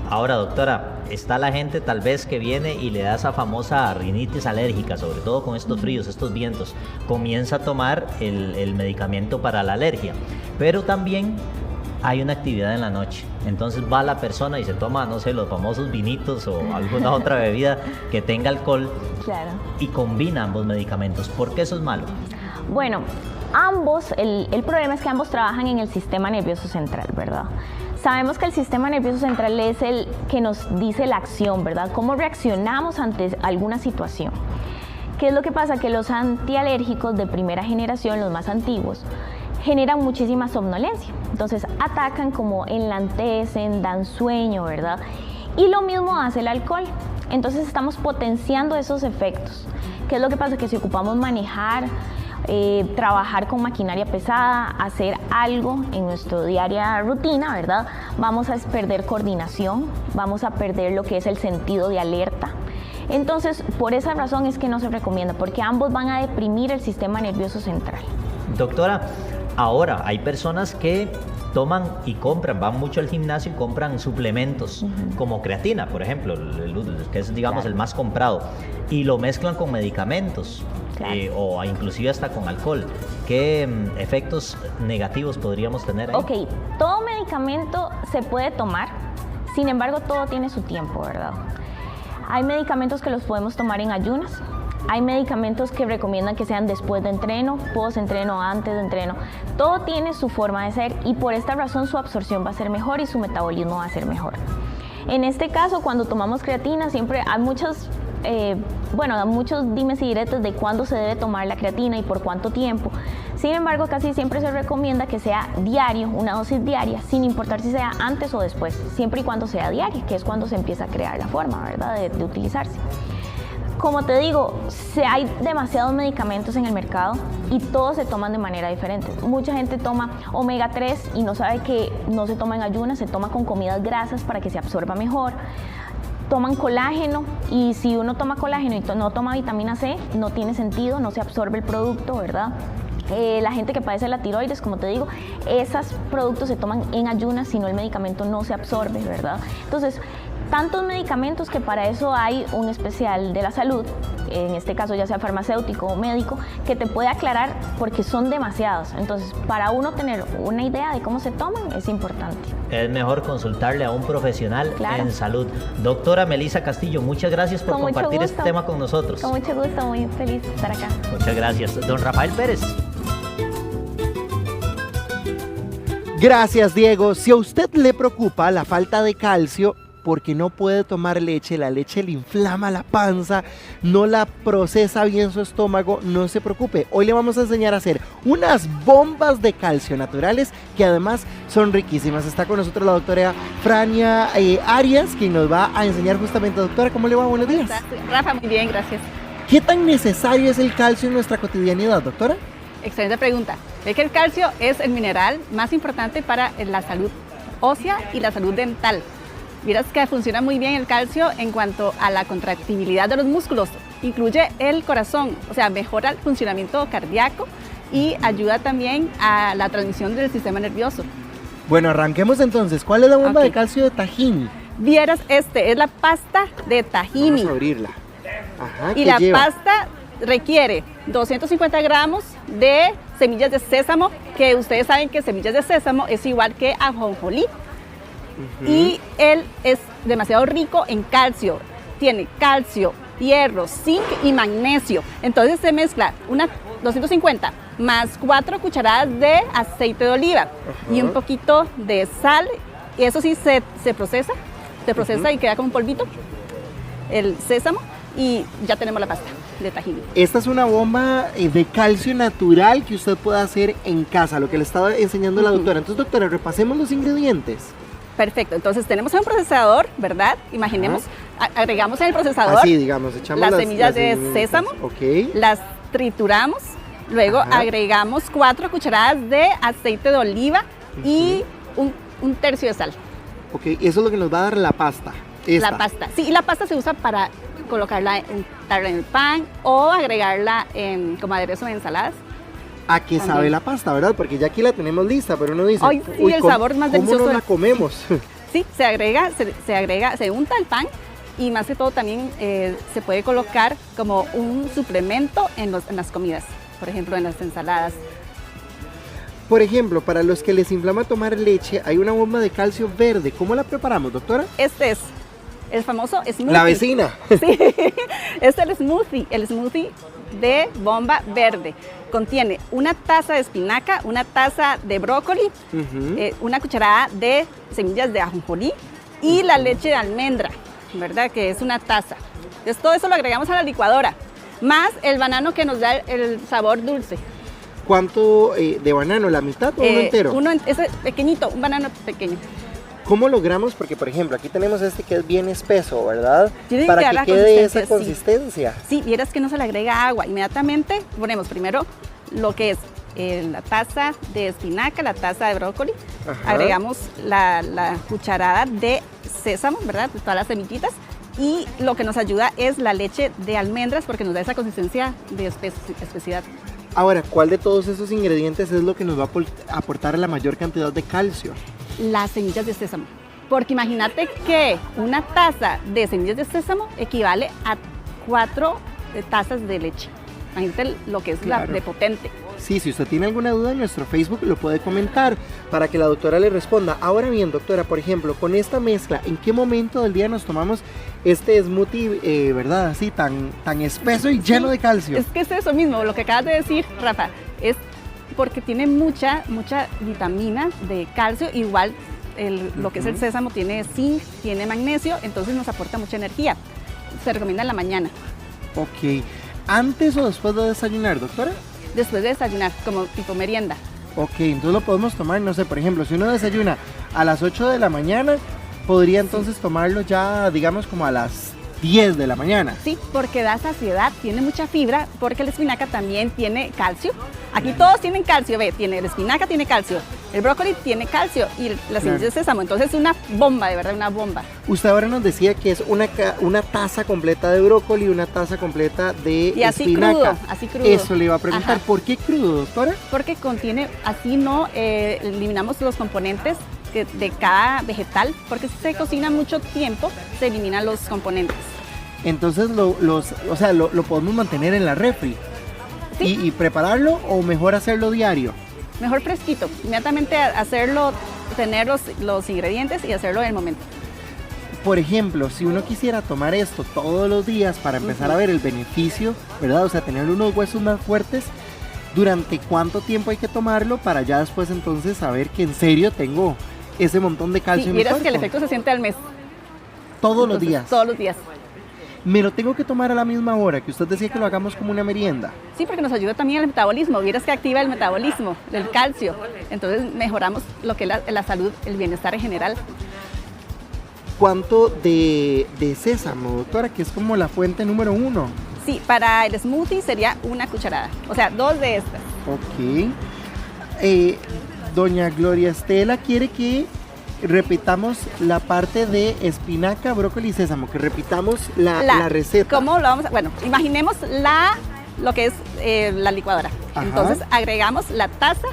Ahora, doctora, está la gente tal vez que viene y le da esa famosa rinitis alérgica, sobre todo con estos fríos, estos vientos, comienza a tomar el medicamento para la alergia, pero también hay una actividad en la noche, entonces va la persona y se toma, no sé, los famosos vinitos o alguna otra bebida que tenga alcohol.
Claro.
Y combina ambos medicamentos. ¿Por qué eso es malo?
Bueno, ambos, el problema es que ambos trabajan en el sistema nervioso central, ¿verdad? Sabemos que el sistema nervioso central es el que nos dice la acción, ¿verdad? Cómo reaccionamos ante alguna situación. ¿Qué es lo que pasa? Que los antialérgicos de primera generación, los más antiguos, generan muchísima somnolencia. Entonces atacan como enlantecen, dan sueño, ¿verdad? Y lo mismo hace el alcohol. Entonces estamos potenciando esos efectos. ¿Qué es lo que pasa? Que si ocupamos manejar trabajar con maquinaria pesada, hacer algo en nuestra diaria rutina, ¿verdad? Vamos a perder coordinación, vamos a perder lo que es el sentido de alerta. Entonces, por esa razón es que no se recomienda, porque ambos van a deprimir el sistema nervioso central.
Doctora, ahora hay personas que toman y compran, van mucho al gimnasio y compran suplementos como creatina, por ejemplo, que es, digamos, el más comprado, y lo mezclan con medicamentos. O inclusive hasta con alcohol. ¿Qué efectos negativos podríamos tener ahí?
Ok, todo medicamento se puede tomar, sin embargo todo tiene su tiempo, ¿verdad? Hay medicamentos que los podemos tomar en ayunas, hay medicamentos que recomiendan que sean después de entreno, post-entreno, antes de entreno. Todo tiene su forma de ser y por esta razón su absorción va a ser mejor y su metabolismo va a ser mejor. En este caso, cuando tomamos creatina, siempre hay muchos dimes y diretes de cuándo se debe tomar la creatina y por cuánto tiempo. Sin embargo, casi siempre se recomienda que sea diario, una dosis diaria, sin importar si sea antes o después, siempre y cuando sea diaria, que es cuando se empieza a crear la forma, ¿verdad?, de utilizarse. Como te digo, hay demasiados medicamentos en el mercado y todos se toman de manera diferente. Mucha gente toma omega 3 y no sabe que no se toma en ayunas, se toma con comidas grasas para que se absorba mejor. Toman colágeno y si uno toma colágeno y no toma vitamina C, no tiene sentido, no se absorbe el producto, ¿verdad? La gente que padece la tiroides, como te digo, esos productos se toman en ayunas, si no el medicamento no se absorbe, ¿verdad? Entonces, tantos medicamentos que para eso hay un especial de la salud, en este caso ya sea farmacéutico o médico, que te puede aclarar porque son demasiados. Entonces, para uno tener una idea de cómo se toman es importante. Es
mejor consultarle a un profesional en salud. Doctora Melissa Castillo, muchas gracias por compartir este tema con nosotros.
Con mucho gusto, muy feliz de estar acá.
Muchas gracias. Don Rafael Pérez.
Gracias, Diego. Si a usted le preocupa la falta de calcio, porque no puede tomar leche, la leche le inflama la panza, no la procesa bien su estómago, no se preocupe. Hoy le vamos a enseñar a hacer unas bombas de calcio naturales que además son riquísimas. Está con nosotros la doctora Frania Arias, quien nos va a enseñar justamente. Doctora, ¿cómo le va? Buenos días.
Rafa, muy bien, gracias.
¿Qué tan necesario es el calcio en nuestra cotidianidad, doctora?
Excelente pregunta. Ve que el calcio es el mineral más importante para la salud ósea y la salud dental. Miras que funciona muy bien el calcio en cuanto a la contractibilidad de los músculos. Incluye el corazón, o sea, mejora el funcionamiento cardíaco y ayuda también a la transmisión del sistema nervioso.
Bueno, arranquemos entonces. ¿Cuál es la bomba de calcio de Tahini?
Vieras, es la pasta de Tahini.
Vamos a abrirla. Ajá,
y la pasta requiere 250 gramos de semillas de sésamo, que ustedes saben que semillas de sésamo es igual que ajonjolí. Y él es demasiado rico en calcio, tiene calcio, hierro, zinc y magnesio. Entonces se mezcla 250 más 4 cucharadas de aceite de oliva y un poquito de sal, y eso sí se procesa y queda como un polvito, el sésamo, y ya tenemos la pasta de Tahini.
Esta es una bomba de calcio natural que usted puede hacer en casa, lo que le estaba enseñando la doctora. Entonces, doctora, repasemos los ingredientes.
Perfecto, entonces tenemos un procesador, ¿verdad? Imaginemos, agregamos en el procesador
digamos, echamos
las semillas de sésamo, las trituramos, luego agregamos 4 cucharadas de aceite de oliva y un tercio de sal.
Ok, eso es lo que nos va a dar la pasta.
La pasta, sí, y la pasta se usa para colocarla en el pan o agregarla como aderezo en ensaladas.
¿A qué sabe la pasta, verdad? Porque ya aquí la tenemos lista, pero uno dice,
el sabor más delicioso.
¿Cómo no la comemos?
Sí, se unta el pan y más que todo también se puede colocar como un suplemento en las comidas, por ejemplo en las ensaladas.
Por ejemplo, para los que les inflama tomar leche, hay una bomba de calcio verde. ¿Cómo la preparamos, doctora?
Este es el famoso smoothie.
La vecina.
Sí, es el smoothie de bomba verde. Contiene una taza de espinaca, una taza de brócoli, una cucharada de semillas de ajonjolí y la leche de almendra, ¿verdad? Que es una taza. Entonces todo eso lo agregamos a la licuadora, más el banano que nos da el sabor dulce.
¿Cuánto de banano? ¿La mitad o uno entero?
Ese pequeñito, un banano pequeño.
¿Cómo logramos? Porque, por ejemplo, aquí tenemos este que es bien espeso, ¿verdad?
Tiene
para que quede esa
sí.
consistencia.
Sí, vieras que no se le agrega agua. Inmediatamente ponemos primero lo que es la taza de espinaca, la taza de brócoli,
Ajá.
agregamos la cucharada de sésamo, ¿verdad? De todas las semillitas. Y lo que nos ayuda es la leche de almendras porque nos da esa consistencia de espesidad.
Ahora, ¿cuál de todos esos ingredientes es lo que nos va a aportar la mayor cantidad de calcio?
Las semillas de sésamo. Porque imagínate que una taza de semillas de sésamo equivale a 4 tazas de leche. Imagínate lo que es
Claro.
de potente.
Sí, si usted tiene alguna duda en nuestro Facebook lo puede comentar para que la doctora le responda. Ahora bien, doctora, por ejemplo, con esta mezcla, ¿en qué momento del día nos tomamos este smoothie, verdad, así tan espeso y lleno de calcio?
Es que es eso mismo, lo que acabas de decir, Rafa, es porque tiene mucha vitamina de calcio, igual lo que es el sésamo tiene zinc, tiene magnesio, entonces nos aporta mucha energía. Se recomienda en la mañana,
Ok. ¿Antes o después de desayunar, doctora?
después de desayunar, como tipo merienda.
Ok, entonces lo podemos tomar, no sé, por ejemplo, si uno desayuna a las 8 de la mañana, podría entonces tomarlo ya, digamos, como a las 10 de la mañana.
Sí, porque da saciedad, tiene mucha fibra, porque la espinaca también tiene calcio. Aquí todos tienen calcio, ve, la espinaca tiene calcio, el brócoli tiene calcio y las semillas de sésamo, entonces es una bomba, de verdad, una bomba.
Usted ahora nos decía que es una taza completa de brócoli, una taza completa de
Y así
espinaca.
crudo, así crudo.
Eso le iba a preguntar,
Ajá.
¿por qué crudo, doctora?
Porque contiene, así no eliminamos los componentes de cada vegetal, porque si se cocina mucho tiempo, se eliminan los componentes.
Entonces lo podemos mantener en la refri.
Sí.
Y prepararlo o mejor hacerlo diario.
Mejor fresquito, inmediatamente hacerlo, tener los ingredientes y hacerlo en el momento.
Por ejemplo, si uno quisiera tomar esto todos los días para empezar a ver el beneficio, ¿verdad? O sea, tener unos huesos más fuertes, ¿durante cuánto tiempo hay que tomarlo para ya después entonces saber que en serio tengo ese montón de calcio
Sí,
en mi
vieras
cuerpo?
que el efecto se siente al mes.
Todos los
Entonces,
días.
Todos los días.
Me lo tengo que tomar a la misma hora, que usted decía que lo hagamos como una merienda.
Sí, porque nos ayuda también al metabolismo. Vieras que activa el metabolismo, el calcio. Entonces mejoramos lo que es la salud, el bienestar en general.
¿Cuánto de sésamo, doctora? Que es como la fuente número 1.
Sí, para el smoothie sería una cucharada, o sea, 2 de estas.
Ok. Doña Gloria Estela quiere que repitamos la parte de espinaca, brócoli y sésamo, que repitamos la receta.
¿Cómo lo vamos a...? Bueno, imaginemos lo que es la licuadora.
Ajá.
Entonces agregamos la taza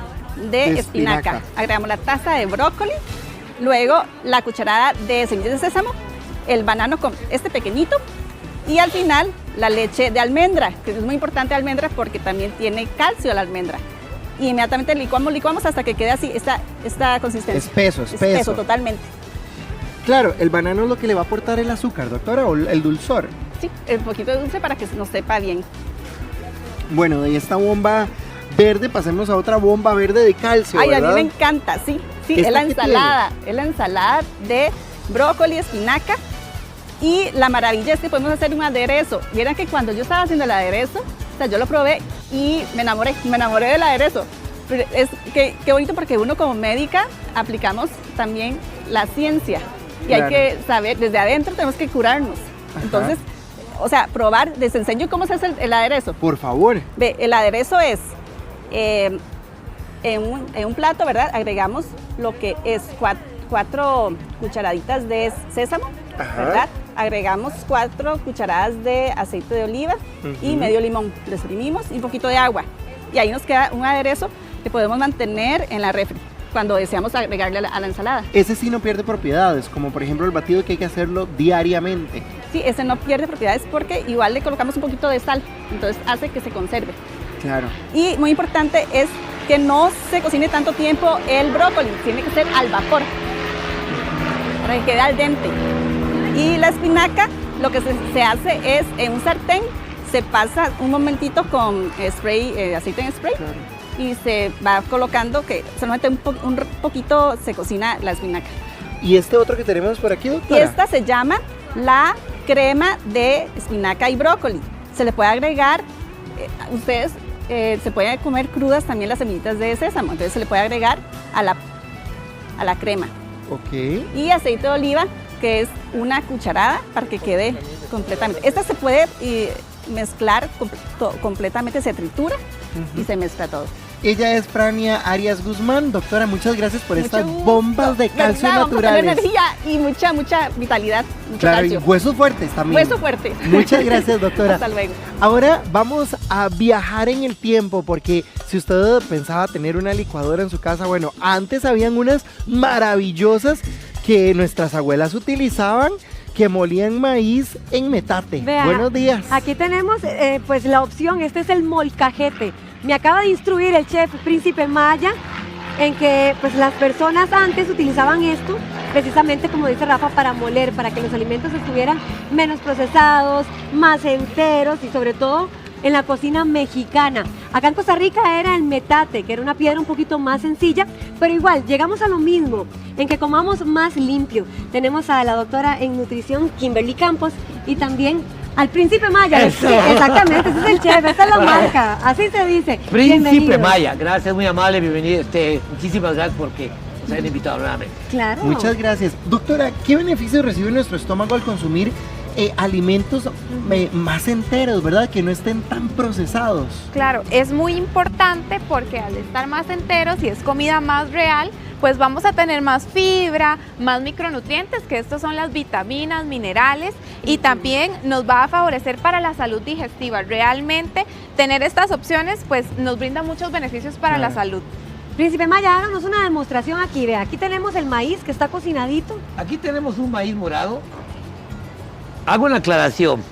de espinaca, agregamos la taza de brócoli, luego la cucharada de semillas de sésamo, el banano con este pequeñito y al final la leche de almendra, que es muy importante almendra porque también tiene calcio la almendra. Y inmediatamente licuamos hasta que quede así, esta consistencia.
Espeso.
Totalmente.
Claro, el banano es lo que le va a aportar el azúcar, doctora, o el dulzor.
Sí, un poquito de dulce para que nos sepa bien.
Bueno, de esta bomba verde pasemos a otra bomba verde de calcio,
Ay,
¿verdad?
a mí me encanta, sí, es
¿Esta
la
qué
ensalada, de brócoli, espinaca y la maravilla es que podemos hacer un aderezo. Vieran que cuando yo estaba haciendo el aderezo, o sea, yo lo probé y me enamoré del aderezo. Pero es que qué bonito porque uno como médica aplicamos también la ciencia y
Claro.
hay que saber, desde adentro tenemos que curarnos.
Ajá.
Entonces, o sea, probar, les enseño cómo se hace el aderezo.
Por favor.
Ve, el aderezo es, en un plato, ¿verdad? Agregamos lo que es 4 cucharaditas de sésamo,
Ajá.
¿verdad? Agregamos 4 cucharadas de aceite de oliva y medio limón. Lo exprimimos y un poquito de agua. Y ahí nos queda un aderezo que podemos mantener en la refri cuando deseamos agregarle a la ensalada.
Ese sí no pierde propiedades, como por ejemplo el batido que hay que hacerlo diariamente.
Sí, ese no pierde propiedades porque igual le colocamos un poquito de sal, entonces hace que se conserve.
Claro.
Y muy importante es que no se cocine tanto tiempo el brócoli, tiene que ser al vapor, para que quede al dente. Y la espinaca, lo que se hace es en un sartén, se pasa un momentito con spray, aceite en spray,
Claro.
y se va colocando que solamente un poquito se cocina la espinaca.
¿Y este otro que tenemos por aquí,
Y
doctora?
esta se llama la crema de espinaca y brócoli. Se le puede agregar, ustedes se pueden comer crudas también las semillitas de sésamo, entonces se le puede agregar a la crema.
Ok.
Y aceite de oliva, que es una cucharada para que quede completamente. Esta se puede mezclar completamente, se tritura y se mezcla todo.
Ella es Frania Arias Guzmán. Doctora, muchas gracias por estas
Mucho
bombas de
gusto.
calcio
¿Verdad? Vamos a tener
naturales.
energía y mucha vitalidad, mucho
Claro, y
calcio.
huesos fuertes también.
Hueso fuerte.
Muchas gracias, doctora.
Hasta luego.
Ahora vamos a viajar en el tiempo, porque si usted pensaba tener una licuadora en su casa, bueno, antes habían unas maravillosas que nuestras abuelas utilizaban, que molían maíz en metate.
Vea,
Buenos días.
Aquí tenemos pues la opción, este es el molcajete. Me acaba de instruir el chef Príncipe Maya en que pues las personas antes utilizaban esto precisamente, como dice Rafa, para moler, para que los alimentos estuvieran menos procesados, más enteros y sobre todo en la cocina mexicana. Acá en Costa Rica era el metate, que era una piedra un poquito más sencilla, pero igual llegamos a lo mismo, en que comamos más limpio. Tenemos a la doctora en nutrición, Kimberly Campos, y también al Príncipe Maya.
Eso.
Sí, exactamente, ese es el chef, esa es la marca, así se dice.
Príncipe
Bienvenido.
Maya, gracias, muy amable, bienvenido. Muchísimas gracias porque nos han invitado nuevamente.
Claro.
Muchas gracias. Doctora, ¿qué beneficios recibe nuestro estómago al consumir alimentos más enteros, verdad? Que no estén tan procesados.
Claro, es muy importante porque al estar más enteros y es comida más real, pues vamos a tener más fibra, más micronutrientes, que estos son las vitaminas, minerales, y también nos va a favorecer para la salud digestiva. Realmente tener estas opciones pues nos brinda muchos beneficios para la salud.
Príncipe Maya, háganos una demostración aquí, vea, aquí tenemos el maíz que está cocinadito.
Aquí tenemos un maíz morado. Hago una aclaración.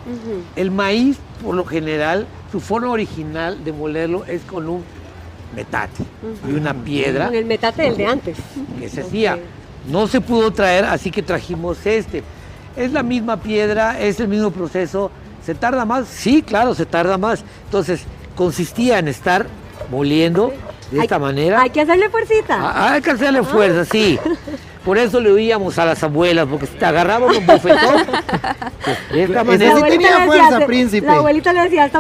El maíz, por lo general, su forma original de molerlo es con un metate y una piedra.
Con el metate del de antes.
Que se hacía. No se pudo traer, así que trajimos este. Es la misma piedra, es el mismo proceso. ¿Se tarda más? Sí, claro, se tarda más. Entonces, consistía en estar moliendo de esta manera.
Hay que hacerle fuercita.
Hay que hacerle fuerza, sí. Por eso le oíamos a las abuelas, porque si te agarraban un bofetón, pues, de esta manera.
sí tenía fuerza, príncipe.
La abuelita le decía,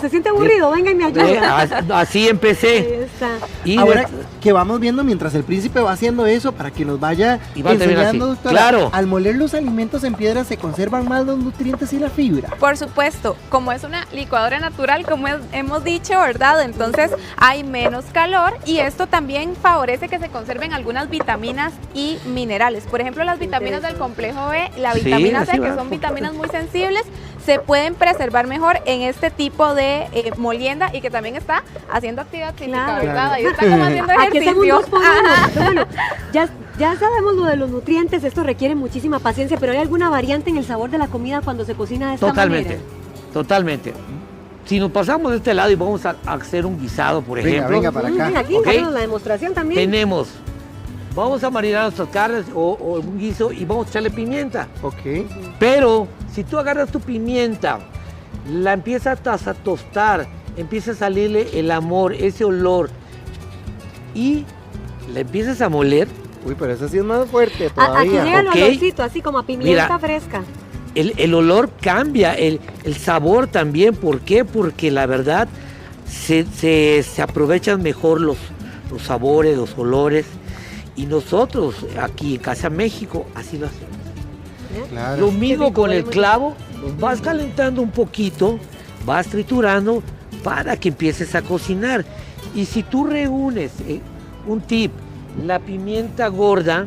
se siente aburrido, venga y me ayuda.
Así empecé.
Ahí está.
Y
ahora que vamos viendo mientras el príncipe va haciendo eso para que nos vaya
Y va a terminar
enseñando,
así.
doctora,
Claro.
al moler los alimentos en piedra se conservan más los nutrientes y la fibra.
Por supuesto, como es una licuadora natural, como hemos dicho, ¿verdad? Entonces hay menos calor y esto también favorece que se conserven algunas vitaminas y minerales. Por ejemplo, las vitaminas del complejo B, la
Sí,
vitamina C,
así
que
va.
son vitaminas muy sensibles, se pueden preservar mejor en este tipo de molienda y que también está haciendo actividad física,
Claro.
¿verdad? Ahí está como haciendo
Aquí hacemos
ejercicio.
2 por 1. Bueno, ya sabemos lo de los nutrientes, esto requiere muchísima paciencia, pero ¿hay alguna variante en el sabor de la comida cuando se cocina de esta
Totalmente,
manera?
totalmente. Si nos pasamos de este lado y vamos a hacer un guisado, por
Venga,
ejemplo,
venga para acá.
Venga, aquí,
Ok.
háganos la demostración también.
tenemos, vamos a marinar nuestras carnes o un guiso y vamos a echarle pimienta.
Ok.
Pero si tú agarras tu pimienta, la empiezas a tostar, empieza a salirle el amor, ese olor, y la empiezas a moler,
Uy, pero eso sí es más fuerte
Aquí
todavía.
llega el
Ok.
olorcito, así como a pimienta
Mira.
fresca.
el olor cambia, el sabor también. ¿Por qué? Porque la verdad se aprovechan mejor los sabores, los olores. Y nosotros aquí en Casa México así lo hacemos.
Claro.
Lo mismo
rico,
con
huele
el
muy
clavo, vas calentando un poquito, vas triturando para que empieces a cocinar. Y si tú reúnes, un tip, la pimienta gorda,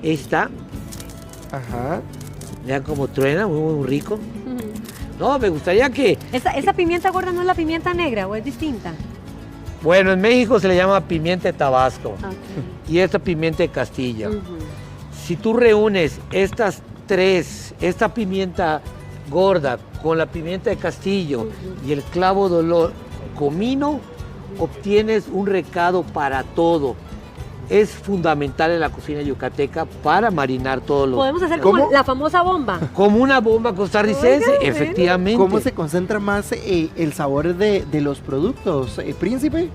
esta,
Ajá.
vean cómo truena, muy rico. No, me gustaría que,
¿Esa pimienta gorda no es la pimienta negra o es distinta?
bueno, en México se le llama pimienta de Tabasco
Ok.
y esta pimienta de Castilla.
Ujú.
Si tú reúnes estas tres, esta pimienta gorda con la pimienta de Castillo y el clavo de olor comino, obtienes un recado para todo. Es fundamental en la cocina yucateca para marinar todos los...
Podemos hacer como
¿Cómo?
la famosa bomba.
Como una bomba costarricense,
Oiga, bueno.
efectivamente.
¿Cómo se concentra más el sabor de los productos, príncipe?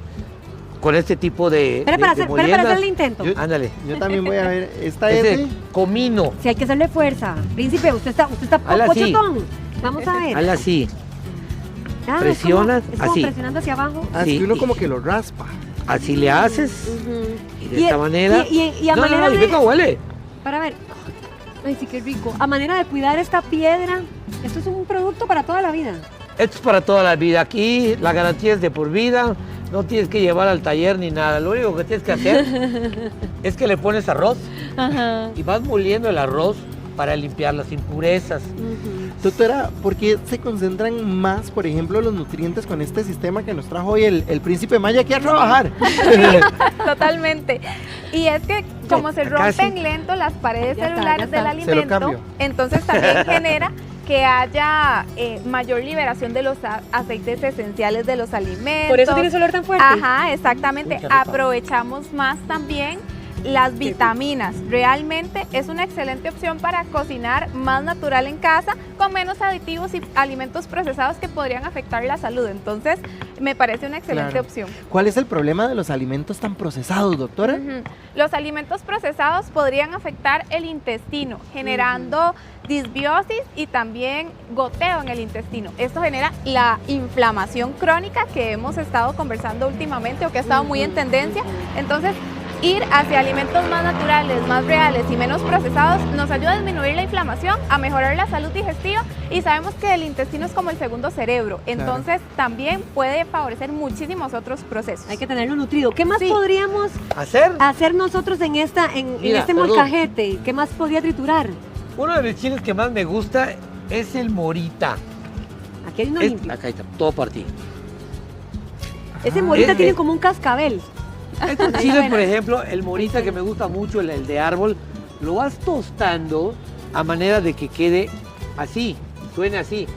Con este tipo de,
Espera para hacer
moliendas.
el intento.
Yo-
Ándale.
Yo también voy a ver. Esta
Ese
es de-
comino.
Si hay que hacerle fuerza. Príncipe, usted está
Hazla así.
pochetón. Vamos a ver.
Hazla así.
Ah,
presionas,
es como
así.
presionando hacia abajo.
Ah, es
Sí,
que uno
y-
como que lo raspa.
Así le haces. Y de esta manera...
Y a
no,
manera
no, no,
de...
¿y cómo huele?
Para ver. Ay, sí, qué rico. A manera de cuidar esta piedra, esto es un producto para toda la vida.
Esto es para toda la vida. Aquí la garantía es de por vida. No tienes que llevar al taller ni nada. Lo único que tienes que hacer es que le pones arroz y vas moliendo el arroz para limpiar las impurezas.
Doctora, ¿por qué se concentran más, por ejemplo, los nutrientes con este sistema que nos trajo hoy el Príncipe Maya aquí a trabajar?
Totalmente. Y es que como se rompen lento las paredes celulares del alimento, entonces también genera que haya mayor liberación de los aceites esenciales de los alimentos.
Por eso tiene ese olor tan fuerte.
Ajá, exactamente. Aprovechamos más también las vitaminas. Realmente es una excelente opción para cocinar más natural en casa, con menos aditivos y alimentos procesados que podrían afectar la salud. Entonces, me parece una excelente opción.
¿Cuál es el problema de los alimentos tan procesados, doctora?
Los alimentos procesados podrían afectar el intestino, generando disbiosis y también goteo en el intestino. Esto genera la inflamación crónica que hemos estado conversando últimamente o que ha estado muy en tendencia. Entonces, ir hacia alimentos más naturales, más reales y menos procesados nos ayuda a disminuir la inflamación, a mejorar la salud digestiva y sabemos que el intestino es como el segundo cerebro, entonces también puede favorecer muchísimos otros procesos.
Hay que tenerlo nutrido. ¿Qué más podríamos
hacer
nosotros en este molcajete? ¿Qué más podría triturar?
Uno de los chiles que más me gusta es el morita.
Aquí hay uno limpio.
Acá está, todo para ti.
Ese morita tiene como un cascabel.
Estos chiles, por ejemplo, el morita que me gusta mucho, el de árbol, lo vas tostando a manera de que quede así, suene así.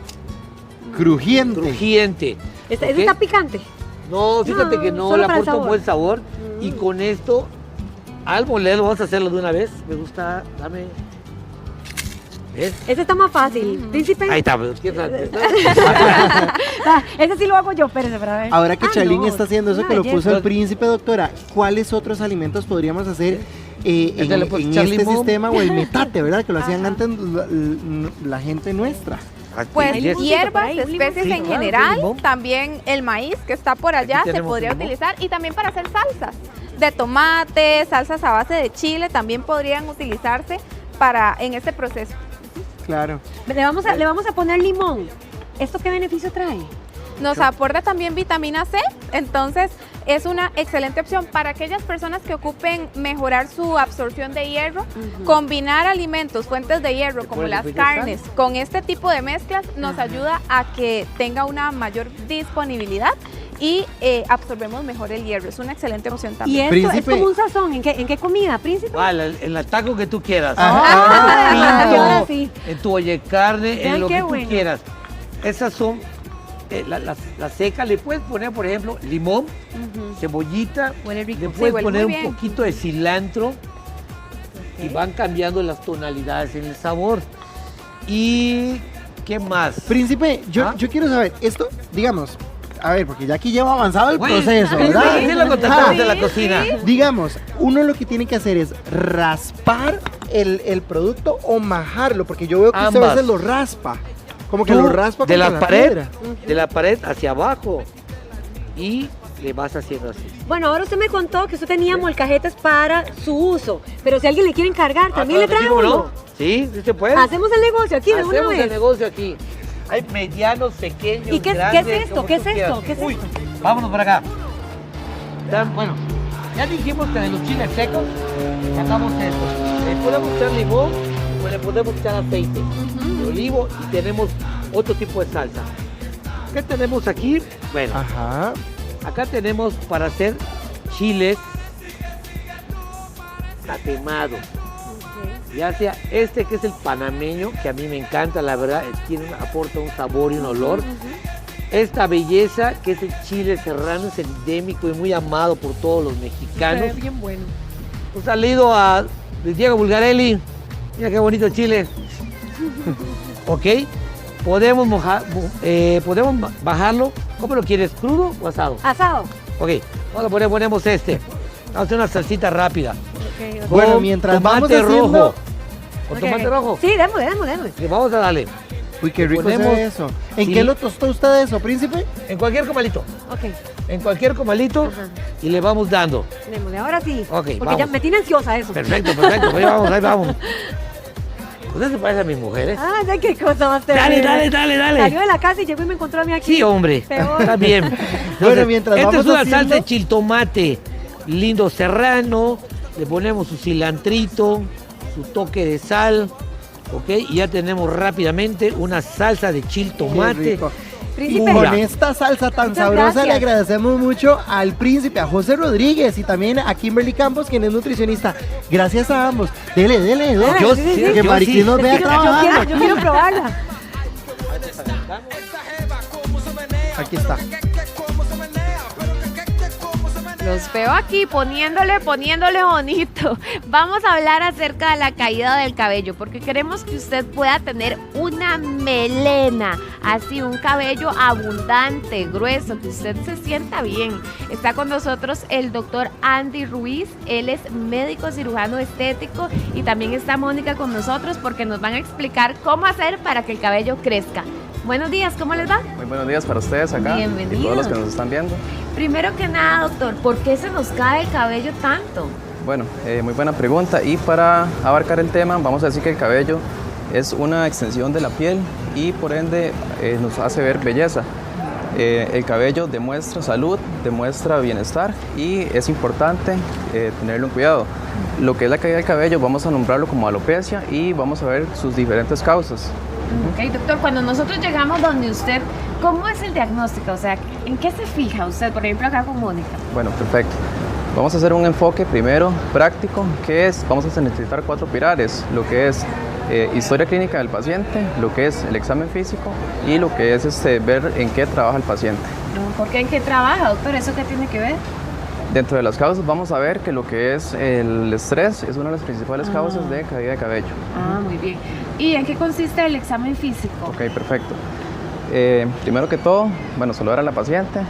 Crujiente.
Crujiente.
¿Ese está picante?
No, fíjate que no, le aporta un buen sabor. Y con esto, al molerlo, vamos a hacerlo de una vez. Me gusta, dame. ¿Ves?
Ese está más fácil. Príncipe.
Ahí está.
Ese sí lo hago yo, espérese para ver.
Ahora que Chalín está haciendo eso que lo puso el príncipe, doctora, ¿cuáles otros alimentos podríamos hacer en este sistema o el metate, verdad? Que lo hacían antes la gente nuestra.
Pues hierbas, especies en general, también el maíz que está por allá se podría utilizar y también para hacer salsas de tomate, salsas a base de chile también podrían utilizarse en este proceso.
Claro. Le vamos a poner limón. ¿Esto qué beneficio trae?
Nos aporta también vitamina C, entonces es una excelente opción para aquellas personas que ocupen mejorar su absorción de hierro. Combinar alimentos, fuentes de hierro como las carnes con este tipo de mezclas nos ayuda a que tenga una mayor disponibilidad y absorbemos mejor el hierro. Es una excelente opción también.
¿Y esto es como un sazón? ¿En qué comida, príncipe?
En el taco que tú quieras.
Ahora sí.
En tu olla de carne, en lo que tú quieras. Esas son la seca. Le puedes poner, por ejemplo, limón, cebollita. Le puedes poner un poquito de cilantro y van cambiando las tonalidades en el sabor. ¿Y qué más?
Príncipe, yo quiero saber, esto, digamos, a ver, porque ya aquí lleva avanzado el proceso, ¿verdad?
Sí, lo contamos de la cocina.
Digamos, uno lo que tiene que hacer es raspar el producto o majarlo, porque yo veo que usted a veces lo raspa. Como que lo raspa
de la pared, de la pared hacia abajo y le vas haciendo así.
Bueno, ahora usted me contó que usted tenía molcajetes para su uso, pero si alguien le quiere encargar, también le trae uno.
Sí, sí se puede.
Hacemos el negocio aquí de una vez.
Hacemos el negocio aquí. Hay medianos, pequeños,
¿Y qué es esto? ¿Qué es esto? ¿Qué es esto?
Vámonos para acá. Bueno, ya dijimos que de los chiles secos sacamos esto. Le podemos echar limón o le podemos echar aceite de olivo y tenemos otro tipo de salsa. ¿Qué tenemos aquí? Bueno, acá tenemos para hacer chiles tatemados. Ya sea este que es el panameño, que a mí me encanta, la verdad, aporta un sabor y un olor. Esta belleza, que es el chile serrano, es endémico y muy amado por todos los mexicanos.
Es bien bueno.
Un saludo a Diego Bulgarelli. Mira qué bonito chile. Ok, podemos bajarlo. ¿Cómo lo quieres? ¿Crudo o asado?
Asado.
Ok, ponemos este. Vamos a hacer una salsita rápida.
Okay.
Bueno, mientras vamos haciendo...
¿Con tomate rojo?
Sí, démosle.
Vamos a darle.
Uy, qué rico es eso. ¿En qué lo tostó usted eso, príncipe?
En cualquier comalito.
Ok.
En cualquier comalito y le vamos dando.
Démosle, ahora sí.
Ok,
porque ya me tiene ansiosa eso.
Perfecto. Ahí vamos. Usted se parece a mi mujer, ¿eh?
Ah, ¿sabes qué cosa más
Dale,
terrible?
dale.
Salió de la casa y llegó y me encontró a mí aquí.
Sí, hombre.
Peor.
Está bien.
Bueno, mientras
esta
vamos
es una
haciendo-
salsa de chiltomate lindo serrano. Le ponemos su cilantrito, su toque de sal, ¿ok? Y ya tenemos rápidamente una salsa de
Qué
chiltomate.
rico.
Príncipe.
Con esta salsa tan
Muchas
sabrosa
gracias.
le agradecemos mucho al príncipe, a José Rodríguez y también a Kimberly Campos, quien es nutricionista. Gracias a ambos. Dele, dele.
Yo
sí,
sí,
sí,
que
yo
Mariquín
sí.
nos vea trabajando.
Yo quiero probarla.
Aquí está.
Los veo aquí poniéndole bonito. Vamos a hablar acerca de la caída del cabello porque queremos que usted pueda tener una melena, así un cabello abundante, grueso, que usted se sienta bien. Está con nosotros el doctor Andy Ruiz, él es médico cirujano estético y también está Mónica con nosotros porque nos van a explicar cómo hacer para que el cabello crezca. Buenos días, ¿cómo les va?
Muy buenos días para ustedes acá y
Bienvenidos.
todos los que nos están viendo.
Primero que nada, doctor, ¿por qué se nos cae el cabello tanto?
Bueno, muy buena pregunta y para abarcar el tema vamos a decir que el cabello es una extensión de la piel y por ende nos hace ver belleza. El cabello demuestra salud, demuestra bienestar y es importante tenerlo en cuidado. Lo que es la caída del cabello vamos a nombrarlo como alopecia y vamos a ver sus diferentes causas.
Ok, doctor, cuando nosotros llegamos donde usted, ¿cómo es el diagnóstico? O sea, ¿en qué se fija usted? Por ejemplo, acá con Mónica.
Bueno, perfecto. Vamos a hacer un enfoque primero práctico, que es, vamos a necesitar 4 pilares, lo que es historia clínica del paciente, lo que es el examen físico y lo que es ver en qué trabaja el paciente.
¿Por qué? ¿En qué trabaja, doctor? ¿Eso qué tiene que ver?
Dentro de las causas vamos a ver que lo que es el estrés es una de las principales causas de caída de cabello.
Ah, muy bien. ¿Y en qué consiste el examen físico?
Ok, perfecto. Primero que todo, bueno, saludar a la paciente,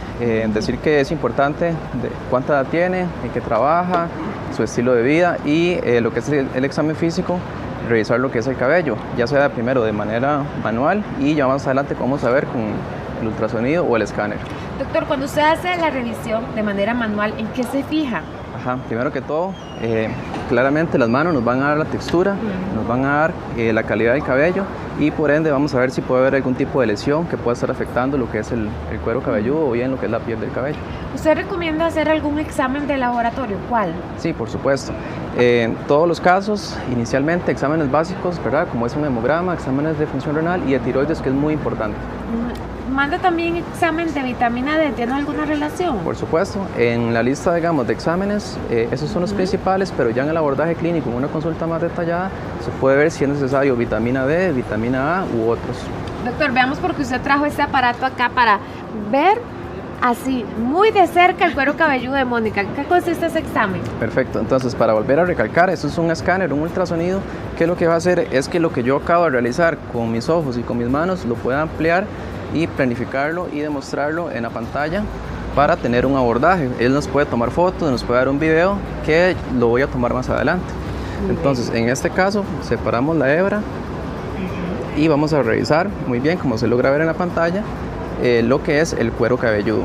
decir que es importante de cuánta edad tiene, en qué trabaja, su estilo de vida y lo que es el examen físico, revisar lo que es el cabello, ya sea primero de manera manual y ya más adelante vamos a ver con el ultrasonido o el escáner.
Doctor, cuando usted hace la revisión de manera manual, ¿en qué se fija?
Ajá, primero que todo, claramente las manos nos van a dar la textura, nos van a dar la calidad del cabello y por ende vamos a ver si puede haber algún tipo de lesión que pueda estar afectando lo que es el cuero cabelludo o bien lo que es la piel del cabello.
¿Usted recomienda hacer algún examen de laboratorio? ¿Cuál?
Sí, por supuesto. En todos los casos, inicialmente exámenes básicos, ¿verdad? Como es un hemograma, exámenes de función renal y de tiroides, que es muy importante.
¿Manda también examen de vitamina D? ¿Tiene alguna relación?
Por supuesto, en la lista, digamos, de exámenes, esos son los principales, pero ya en el abordaje clínico, en una consulta más detallada, se puede ver si es necesario vitamina D, vitamina A u otros.
Doctor, veamos porque usted trajo este aparato acá para ver así, muy de cerca el cuero cabelludo de Mónica. ¿En qué consiste ese examen?
Perfecto, entonces para volver a recalcar, esto es un escáner, un ultrasonido, que lo que va a hacer es que lo que yo acabo de realizar con mis ojos y con mis manos lo pueda ampliar y planificarlo y demostrarlo en la pantalla para tener un abordaje. Él nos puede tomar fotos, nos puede dar un video que lo voy a tomar más adelante. Entonces, en este caso, separamos la hebra y vamos a revisar muy bien, como se logra ver en la pantalla, lo que es el cuero cabelludo,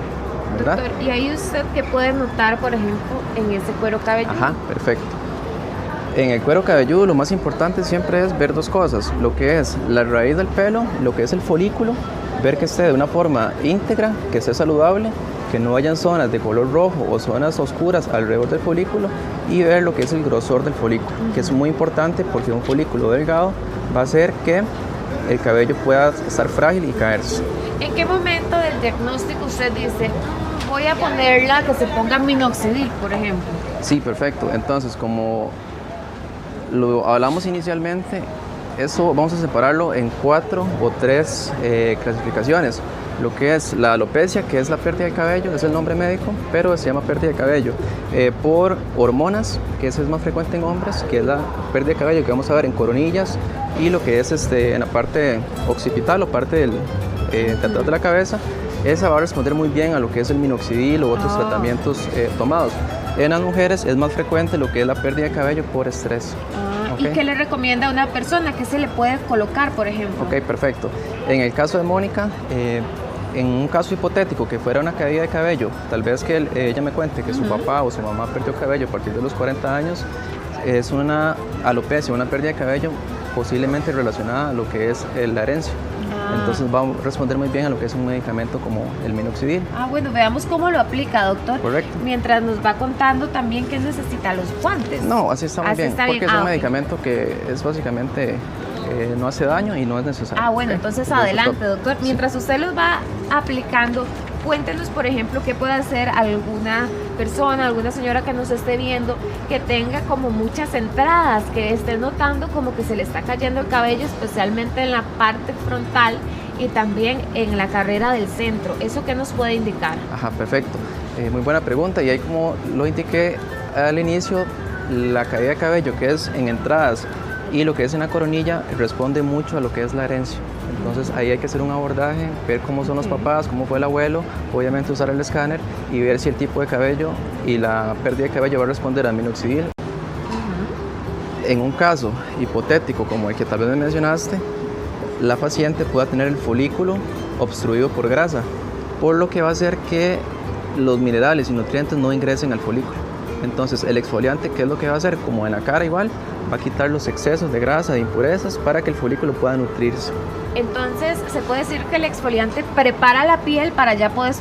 ¿verdad?
Doctor, ¿y ahí usted qué puede notar, por ejemplo, en ese cuero cabelludo?
Ajá, perfecto. En el cuero cabelludo lo más importante siempre es ver dos cosas, lo que es la raíz del pelo, lo que es el folículo, ver que esté de una forma íntegra, que esté saludable, que no hayan zonas de color rojo o zonas oscuras alrededor del folículo y ver lo que es el grosor del folículo, que es muy importante porque un folículo delgado va a hacer que el cabello pueda estar frágil y caerse.
¿En qué momento del diagnóstico usted dice, voy a ponerla que se ponga minoxidil, por ejemplo?
Sí, perfecto. Entonces, como lo hablamos inicialmente, eso vamos a separarlo en 4 o 3 clasificaciones. Lo que es la alopecia, que es la pérdida de cabello, es el nombre médico, pero se llama pérdida de cabello. Por hormonas, que eso es más frecuente en hombres, que es la pérdida de cabello que vamos a ver en coronillas y lo que es en la parte occipital o parte de atrás de la cabeza, esa va a responder muy bien a lo que es el minoxidil o otros tratamientos tomados. En las mujeres es más frecuente lo que es la pérdida de cabello por estrés.
¿Y qué le recomienda a una persona? ¿Qué se le puede colocar, por ejemplo?
Ok, perfecto. En el caso de Mónica, en un caso hipotético que fuera una caída de cabello, tal vez que ella me cuente que su papá o su mamá perdió cabello a partir de los 40 años, es una alopecia, una pérdida de cabello posiblemente relacionada a lo que es la herencia. Entonces va a responder muy bien a lo que es un medicamento como el minoxidil.
Bueno, veamos cómo lo aplica, doctor.
Correcto.
Mientras nos va contando también que necesita los guantes.
No, así está muy bien,
está
porque
bien.
es un medicamento que es básicamente no hace daño y no es necesario.
Bueno, entonces adelante, doctor. Mientras usted los va aplicando, cuéntenos, por ejemplo, qué puede hacer alguna persona, alguna señora que nos esté viendo, que tenga como muchas entradas, que esté notando como que se le está cayendo el cabello, especialmente en la parte frontal y también en la carrera del centro. ¿Eso qué nos puede indicar?
Ajá, perfecto. Muy buena pregunta, y ahí, como lo indiqué al inicio, la caída de cabello que es en entradas y lo que es en la coronilla responde mucho a lo que es la herencia. Entonces ahí hay que hacer un abordaje, ver cómo son los papás, cómo fue el abuelo, obviamente usar el escáner y ver si el tipo de cabello y la pérdida de cabello va a responder al minoxidil. En un caso hipotético como el que tal vez me mencionaste, la paciente pueda tener el folículo obstruido por grasa, por lo que va a hacer que los minerales y nutrientes no ingresen al folículo. Entonces el exfoliante, ¿qué es lo que va a hacer? Como en la cara igual, va a quitar los excesos de grasa, de impurezas, para que el folículo pueda nutrirse.
Entonces, se puede decir que el exfoliante prepara la piel para ya poder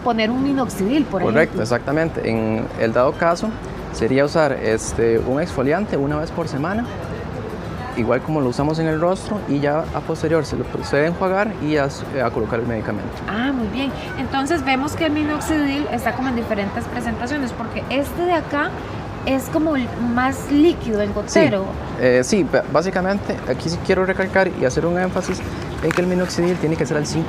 poner un minoxidil, por ejemplo.
Correcto, exactamente. En el dado caso, sería usar un exfoliante una vez por semana, igual como lo usamos en el rostro, y ya a posterior se lo procede a enjuagar y a colocar el medicamento.
Muy bien. Entonces vemos que el minoxidil está como en diferentes presentaciones, porque este de acá es como el más líquido, el gotero.
Sí, básicamente aquí sí quiero recalcar y hacer un énfasis en que el minoxidil tiene que ser al 5%,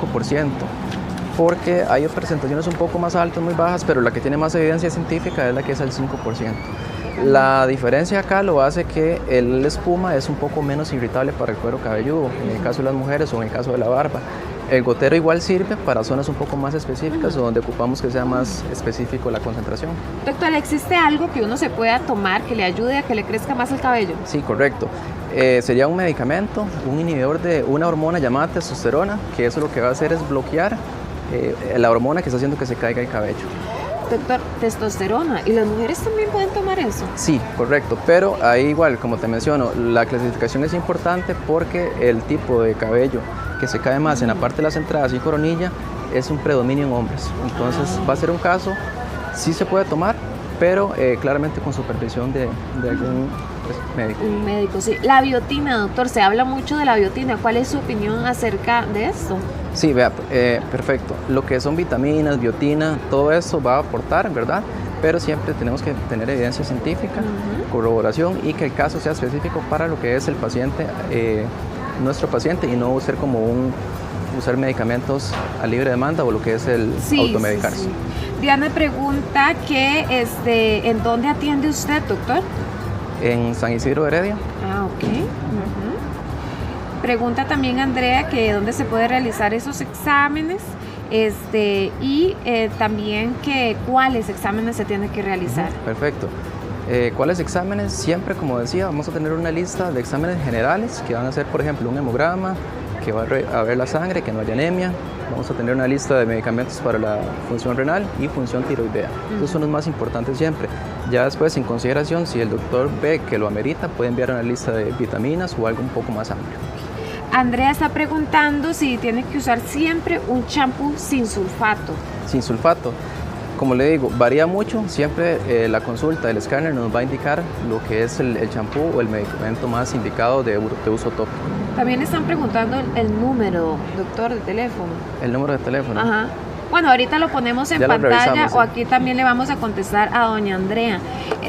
porque hay presentaciones un poco más altas, muy bajas, pero la que tiene más evidencia científica es la que es al 5%. La diferencia acá lo hace que el espuma es un poco menos irritable para el cuero cabelludo, en el caso de las mujeres o en el caso de la barba. El gotero igual sirve para zonas un poco más específicas o donde ocupamos que sea más específico la concentración.
Doctor, ¿existe algo que uno se pueda tomar que le ayude a que le crezca más el cabello?
Sí, correcto. Sería un medicamento, un inhibidor de una hormona llamada testosterona, que eso lo que va a hacer es bloquear la hormona que está haciendo que se caiga el cabello.
Doctor, testosterona, ¿y las mujeres también pueden tomar eso?
Sí, correcto, pero ahí igual, como te menciono, la clasificación es importante porque el tipo de cabello que se cae más en la parte de las entradas y coronilla es un predominio en hombres. Entonces va a ser un caso, sí se puede tomar, pero claramente con supervisión de algún médico.
Un médico, sí. La biotina, doctor, se habla mucho de la biotina. ¿Cuál es su opinión acerca de esto?
Sí, vea, perfecto. Lo que son vitaminas, biotina, todo eso va a aportar, ¿verdad? Pero siempre tenemos que tener evidencia científica, corroboración, y que el caso sea específico para lo que es el paciente, nuestro paciente, y no ser como usar medicamentos a libre demanda o lo que es el automedicarse.
Sí. Diana pregunta que ¿en dónde atiende usted, doctor?
En San Isidro de Heredia.
Ok. Pregunta también Andrea que dónde se puede realizar esos exámenes y también que cuáles exámenes se tienen que realizar.
Perfecto. ¿Cuáles exámenes? Siempre, como decía, vamos a tener una lista de exámenes generales que van a ser, por ejemplo, un hemograma, que va a ver la sangre, que no haya anemia. Vamos a tener una lista de medicamentos para la función renal y función tiroidea. Esos son los más importantes siempre. Ya después, en consideración, si el doctor ve que lo amerita, puede enviar una lista de vitaminas o algo un poco más amplio.
Andrea está preguntando si tiene que usar siempre un champú sin sulfato.
Sin sulfato. Como le digo, varía mucho. Siempre la consulta del escáner nos va a indicar lo que es el champú o el medicamento más indicado de uso tópico.
También están preguntando el número, doctor, de teléfono.
El número de teléfono.
Ajá. Bueno, ahorita lo ponemos en pantalla o aquí también le vamos a contestar a doña Andrea.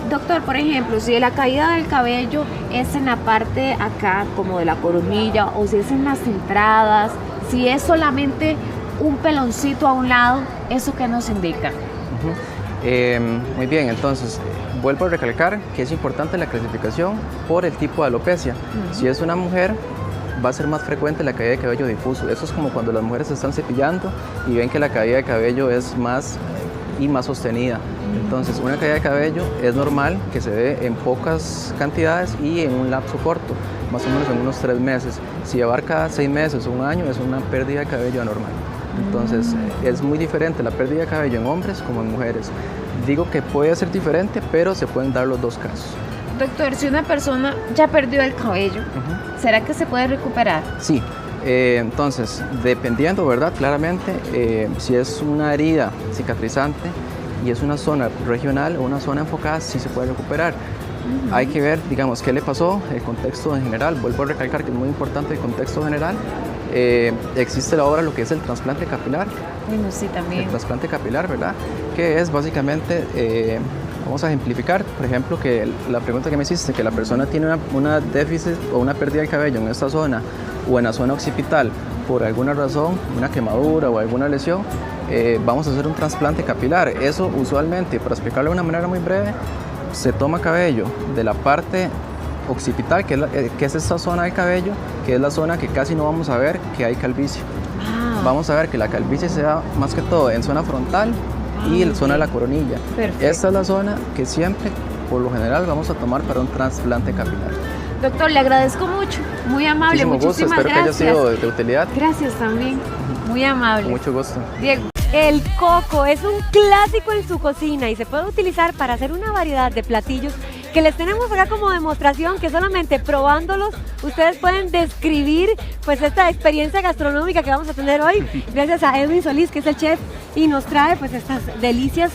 Doctor, por ejemplo, si la caída del cabello es en la parte acá, como de la coronilla, o si es en las entradas, si es solamente un peloncito a un lado, ¿eso qué nos indica?
Muy bien, entonces vuelvo a recalcar que es importante la clasificación por el tipo de alopecia. Si es una mujer, va a ser más frecuente la caída de cabello difuso. Eso es como cuando las mujeres se están cepillando y ven que la caída de cabello es más sostenida. Entonces, una caída de cabello es normal que se dé en pocas cantidades y en un lapso corto, más o menos en unos 3 meses. Si abarca 6 meses o un año, es una pérdida de cabello anormal. Entonces, es muy diferente la pérdida de cabello en hombres como en mujeres. Digo que puede ser diferente, pero se pueden dar los dos casos.
Doctor, si una persona ya perdió el cabello, ¿será que se puede recuperar?
Sí, entonces, dependiendo, ¿verdad? Claramente, si es una herida cicatrizante y es una zona regional o una zona enfocada, sí se puede recuperar. Hay que ver, digamos, qué le pasó, el contexto en general. Vuelvo a recalcar que es muy importante el contexto general. Existe ahora lo que es el trasplante capilar.
Bueno, sí, también.
El trasplante capilar, ¿verdad? Que es básicamente, vamos a ejemplificar, por ejemplo, que la pregunta que me hiciste, que la persona tiene una déficit o una pérdida de cabello en esta zona o en la zona occipital por alguna razón, una quemadura o alguna lesión, vamos a hacer un trasplante capilar. Eso usualmente, para explicarlo de una manera muy breve, se toma cabello de la parte occipital, que es esta zona del cabello, que es la zona que casi no vamos a ver que hay calvicie. Vamos a ver que la calvicie se da más que todo en zona frontal y en zona de la coronilla.
Perfecto.
Esta es la zona que siempre, por lo general, vamos a tomar para un trasplante capilar.
Doctor, le agradezco mucho, muy amable,
Muchísimo gusto,
muchísimas
espero
gracias.
que haya sido de utilidad.
Gracias también, muy amable.
Con mucho gusto.
Diego.
El coco es un clásico en su cocina y se puede utilizar para hacer una variedad de platillos que les tenemos acá como demostración, que solamente probándolos ustedes pueden describir pues esta experiencia gastronómica que vamos a tener hoy, gracias a Edwin Solís, que es el chef y nos trae pues estas delicias.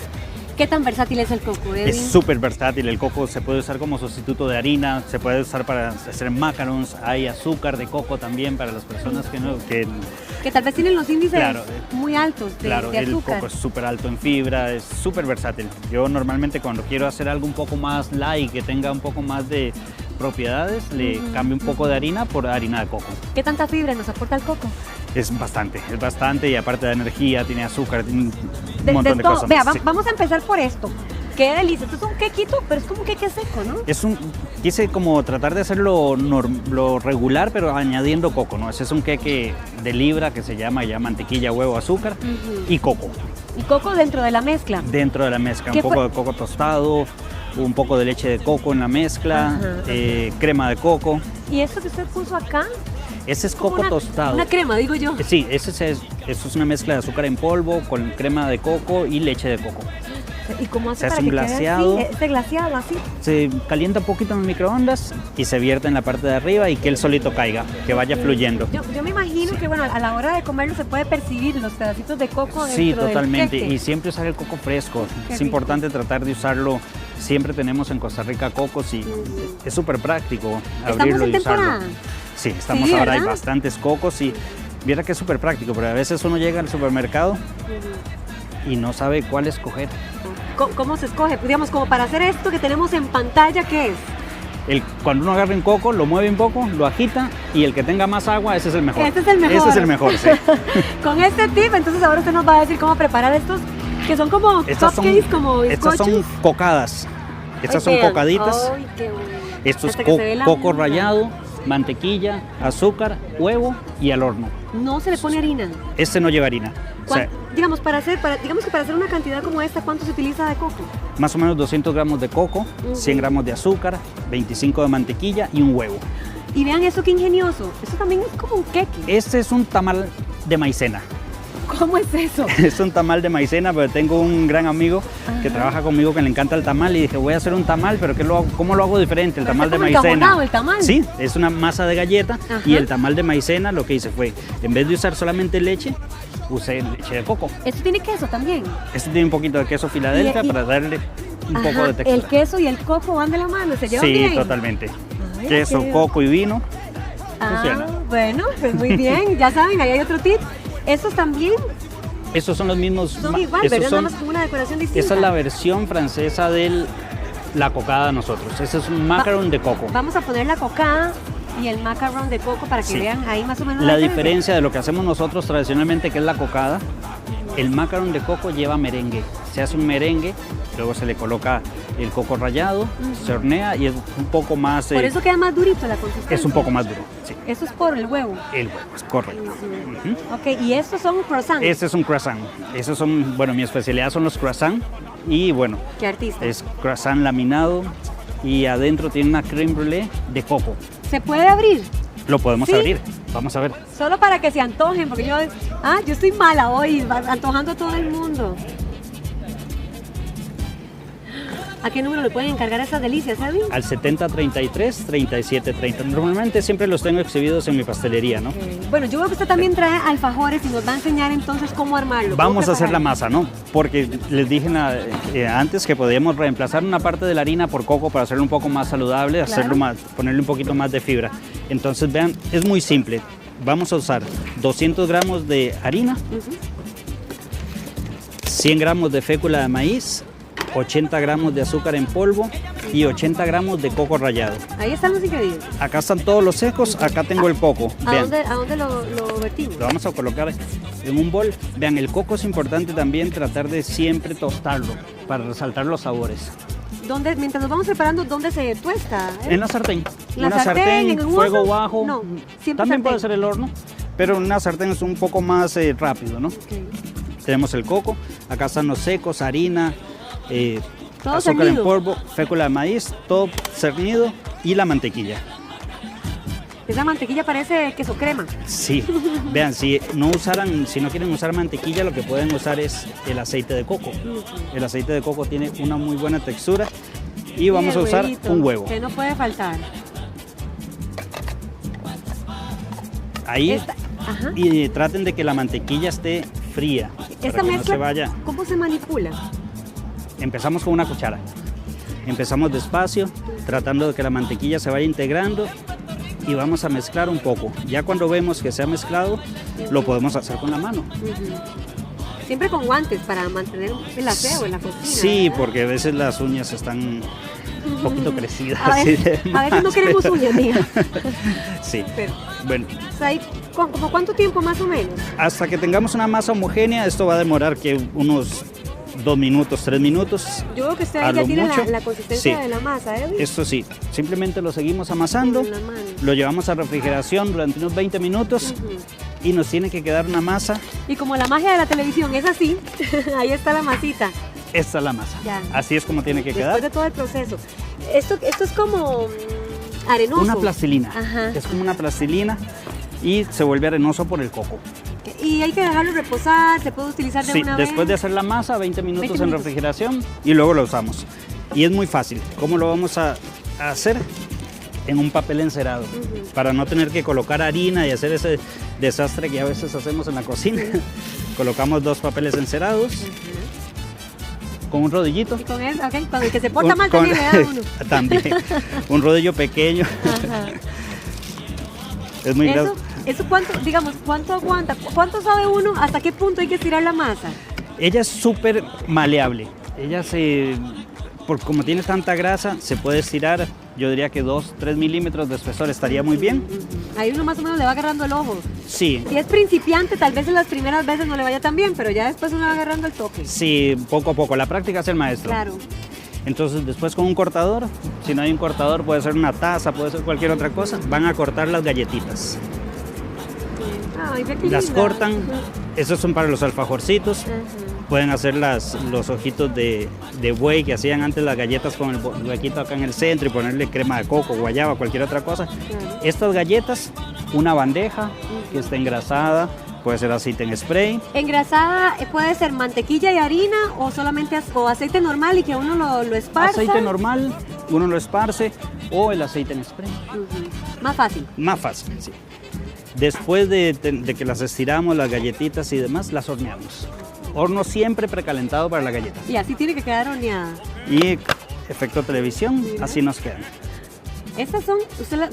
¿Qué tan versátil es el coco, Edwin?
Es súper versátil, el coco se puede usar como sustituto de harina, se puede usar para hacer macarons, hay azúcar de coco también para las personas que
tal vez tienen los índices
Claro,
muy altos de
claro, el
azúcar.
coco es súper alto en fibra, es súper versátil. Yo normalmente cuando quiero hacer algo un poco más light, que tenga un poco más de propiedades, le cambio un poco de harina por harina de coco.
¿Qué tanta fibra nos aporta el coco?
Es bastante y aparte de energía, tiene azúcar, tiene un montón de
todo.
cosas.
Vea,
Sí.
vamos a empezar por esto. Qué delicia, esto es un quequito, pero es como un queque seco, ¿no?
Quise como tratar de hacerlo lo regular, pero añadiendo coco, ¿no? Ese es un queque de libra que se llama ya mantequilla, huevo, azúcar y coco.
Y coco dentro de la mezcla.
Dentro de la mezcla, un poco de coco tostado, un poco de leche de coco en la mezcla, crema de coco.
¿Y esto que usted puso acá?
Ese es coco tostado.
Una crema, digo yo.
Sí, eso es una mezcla de azúcar en polvo con crema de coco y leche de coco.
¿Y cómo hace
Se
para
hace un
que quede
glaseado.
así? Este glaseado así.
Se calienta un poquito en el microondas y se vierte en la parte de arriba y que él solito caiga, que vaya fluyendo.
Yo me imagino que bueno, a la hora de comerlo se puede percibir los pedacitos de coco dentro
Sí, totalmente.
del queque.
Y siempre usar el coco fresco.
Qué
Es
rico.
importante tratar de usarlo. Siempre tenemos en Costa Rica cocos y es súper práctico abrirlo y usarlo.
Temporada?
Sí, estamos
Sí,
ahora, hay
¿verdad?
bastantes cocos y viera que es súper práctico, pero a veces uno llega al supermercado y no sabe cuál escoger.
¿Cómo se escoge? Pues, digamos, como para hacer esto que tenemos en pantalla, ¿qué es?
Cuando uno agarra un coco, lo mueve un poco, lo agita y el que tenga más agua, ese es el mejor.
Este es el mejor.
Ese es el mejor, sí.
Con este tip, entonces ahora usted nos va a decir cómo preparar estos, que son como cupcakes, como
Estas son
bizcochos.
cocadas. Estas son
vean.
cocaditas.
Ay, qué bueno.
Esto es
Hasta que se ve la
coco
punta.
rallado, mantequilla, azúcar, huevo y al horno.
No se le pone harina.
Este no lleva harina. O sea,
Digamos que para hacer una cantidad como esta, ¿cuánto se utiliza de coco?
más o menos 200 gramos de coco, 100 gramos de azúcar, 25 de mantequilla y un huevo.
Y vean eso, qué ingenioso. Eso también es como un queque.
Este es un tamal de maicena.
¿Cómo es eso?
Es un tamal de maicena, pero tengo un gran amigo que trabaja conmigo que le encanta el tamal y dije, voy a hacer un tamal, pero ¿cómo lo hago diferente? El tamal de
como
maicena.
encajonado el tamal.
Sí, es una masa de galleta
Ajá.
y el tamal de maicena lo que hice fue, en vez de usar solamente leche, usé leche de coco.
Esto tiene queso también.
Este tiene un poquito de queso Filadelfia
Y-
para darle un poco
Ajá,
de textura.
el queso y el coco van de la mano, se llevan
Sí,
bien.
totalmente.
Ay,
Queso,
qué-
coco y vino.
Ah,
funciona.
bueno, pues muy bien, ya saben, ahí hay otro tip. Estos también
Estos son los mismos.
son igual,
estos
¿verdad?
son-
Nada más con una decoración distinta.
Esa es la versión francesa de la cocada de nosotros. Ese es un macaron de coco.
Vamos a poner la cocada y el macaron de coco para que
Sí.
vean ahí más o menos
La diferencia de lo que hacemos nosotros tradicionalmente, que es la cocada, el macaron de coco lleva merengue. Se hace un merengue, luego se le coloca el coco rallado, se hornea y es un poco más...
Por eso queda más durito la consistencia.
es un poco más duro, sí.
Eso es por el huevo.
El huevo, es correcto. Ujú.
Ok, y estos son croissants.
Este es un croissant. Esos son, bueno, mi especialidad son los croissants y bueno,
Qué artista.
es croissant laminado y adentro tiene una crème brûlée de coco.
¿Se puede abrir?
Lo podemos
¿Sí?
abrir, vamos a ver.
Solo para que se antojen, porque yo estoy mala hoy, antojando a todo el mundo. ¿A qué número le pueden encargar esas delicias, Edwin?
Al 7033-3730. Normalmente siempre los tengo exhibidos en mi pastelería, ¿no?
Bueno, yo veo que usted también trae alfajores y nos va a enseñar entonces cómo armarlo.
Vamos a hacer la masa, ¿no? Porque les dije antes que podíamos reemplazar una parte de la harina por coco para hacerlo un poco más saludable, hacerlo más, ponerle un poquito más de fibra. Entonces, vean, es muy simple. Vamos a usar 200 gramos de harina, 100 gramos de fécula de maíz, 80 gramos de azúcar en polvo y 80 gramos de coco rallado.
Ahí están los ingredientes.
Acá están todos los secos, acá tengo el coco.
¿A
Vean.
dónde lo vertimos?
Lo vamos a colocar en un bol. Vean, el coco es importante también tratar de siempre tostarlo para resaltar los sabores.
Mientras nos vamos preparando, ¿dónde se tuesta?
En la sartén.
¿La
una sartén,
en un
fuego
horno?
bajo.
No, siempre
también
sartén.
puede ser el horno, pero una sartén es un poco más rápido, ¿no?
Okay.
Tenemos el coco, acá están los secos, harina,
Todo
azúcar en
cernido.
polvo, fécula de maíz, todo cernido y la mantequilla.
Esa mantequilla parece queso crema.
Sí, vean, si no quieren usar mantequilla, lo que pueden usar es el aceite de coco. El aceite de coco tiene una muy buena textura y vamos a usar
huevito,
un huevo.
Que no puede faltar.
Ahí
Ajá.
y traten de que la mantequilla esté fría.
Esta
para que no
mezcla,
se vaya.
¿cómo se manipula?
Empezamos con una cuchara. Empezamos despacio, tratando de que la mantequilla se vaya integrando y vamos a mezclar un poco. Ya cuando vemos que se ha mezclado, lo podemos hacer con la mano.
Siempre con guantes para mantener el aseo en la cocina.
Sí,
¿verdad?
porque a veces las uñas están un poquito crecidas.
A
así
veces,
de
a veces no
más,
queremos
pero-
uñas, mija.
Sí,
Pero,
bueno,
o sea, ¿como cuánto tiempo más o menos?
hasta que tengamos una masa homogénea, esto va a demorar que unos 2 minutos, 3 minutos.
Yo veo que usted
A
ya
lo
tiene
mucho,
la consistencia
sí.
de la masa, ¿eh?
Esto sí, simplemente lo seguimos amasando,
Con la mano.
lo llevamos a refrigeración durante unos 20 minutos y nos tiene que quedar una masa.
Y como la magia de la televisión es así, ahí está la masita.
Esta es la masa.
Ya.
Así es como tiene que
Después
quedar.
de todo el proceso. Esto es como arenoso.
Una plastilina.
Ajá.
Es como una plastilina y se vuelve arenoso por el coco.
Y hay que dejarlo reposar, se puede utilizar de
Sí,
una vez.
después de hacer la masa, 20 minutos
20
en
minutos.
refrigeración y luego lo usamos. Y es muy fácil. ¿Cómo lo vamos a hacer? En un papel encerado, para no tener que colocar harina y hacer ese desastre que a veces hacemos en la cocina. Colocamos 2 papeles encerados con un rodillito.
Y con el que se porta mal también le da a uno.
También, un rodillo pequeño.
Ajá.
Es muy
Eso,
grande.
eso cuánto aguanta, cuánto sabe uno, hasta qué punto hay que estirar la masa.
Ella es súper maleable. Ella como tiene tanta grasa, se puede estirar, yo diría que 2-3 milímetros de espesor estaría muy bien.
Ahí uno más o menos le va agarrando el ojo.
Sí,
Si es principiante, tal vez en las primeras veces no le vaya tan bien, pero ya después uno va agarrando el toque.
sí, poco a poco. La práctica es el maestro.
Claro.
Entonces después con un cortador, si no hay un cortador puede ser una taza, puede ser cualquier otra cosa, van a cortar las galletitas.
Ay, ve qué
Las
linda.
cortan,
Ujú.
esos son para los alfajorcitos. Pueden hacer los ojitos de buey que hacían antes las galletas con el huequito acá en el centro y ponerle crema de coco, guayaba, cualquier otra cosa.
Claro.
Estas galletas, una bandeja que está engrasada, puede ser aceite en spray.
Engrasada puede ser mantequilla y harina o solamente o aceite normal y que uno lo esparza.
Aceite normal, uno lo esparce o el aceite en spray.
Ujú. Más fácil.
Más fácil, sí. Después de que las estiramos, las galletitas y demás, las horneamos. Horno siempre precalentado para la galleta.
Y así tiene que quedar horneada.
Y efecto televisión, así nos quedan.
Estas son,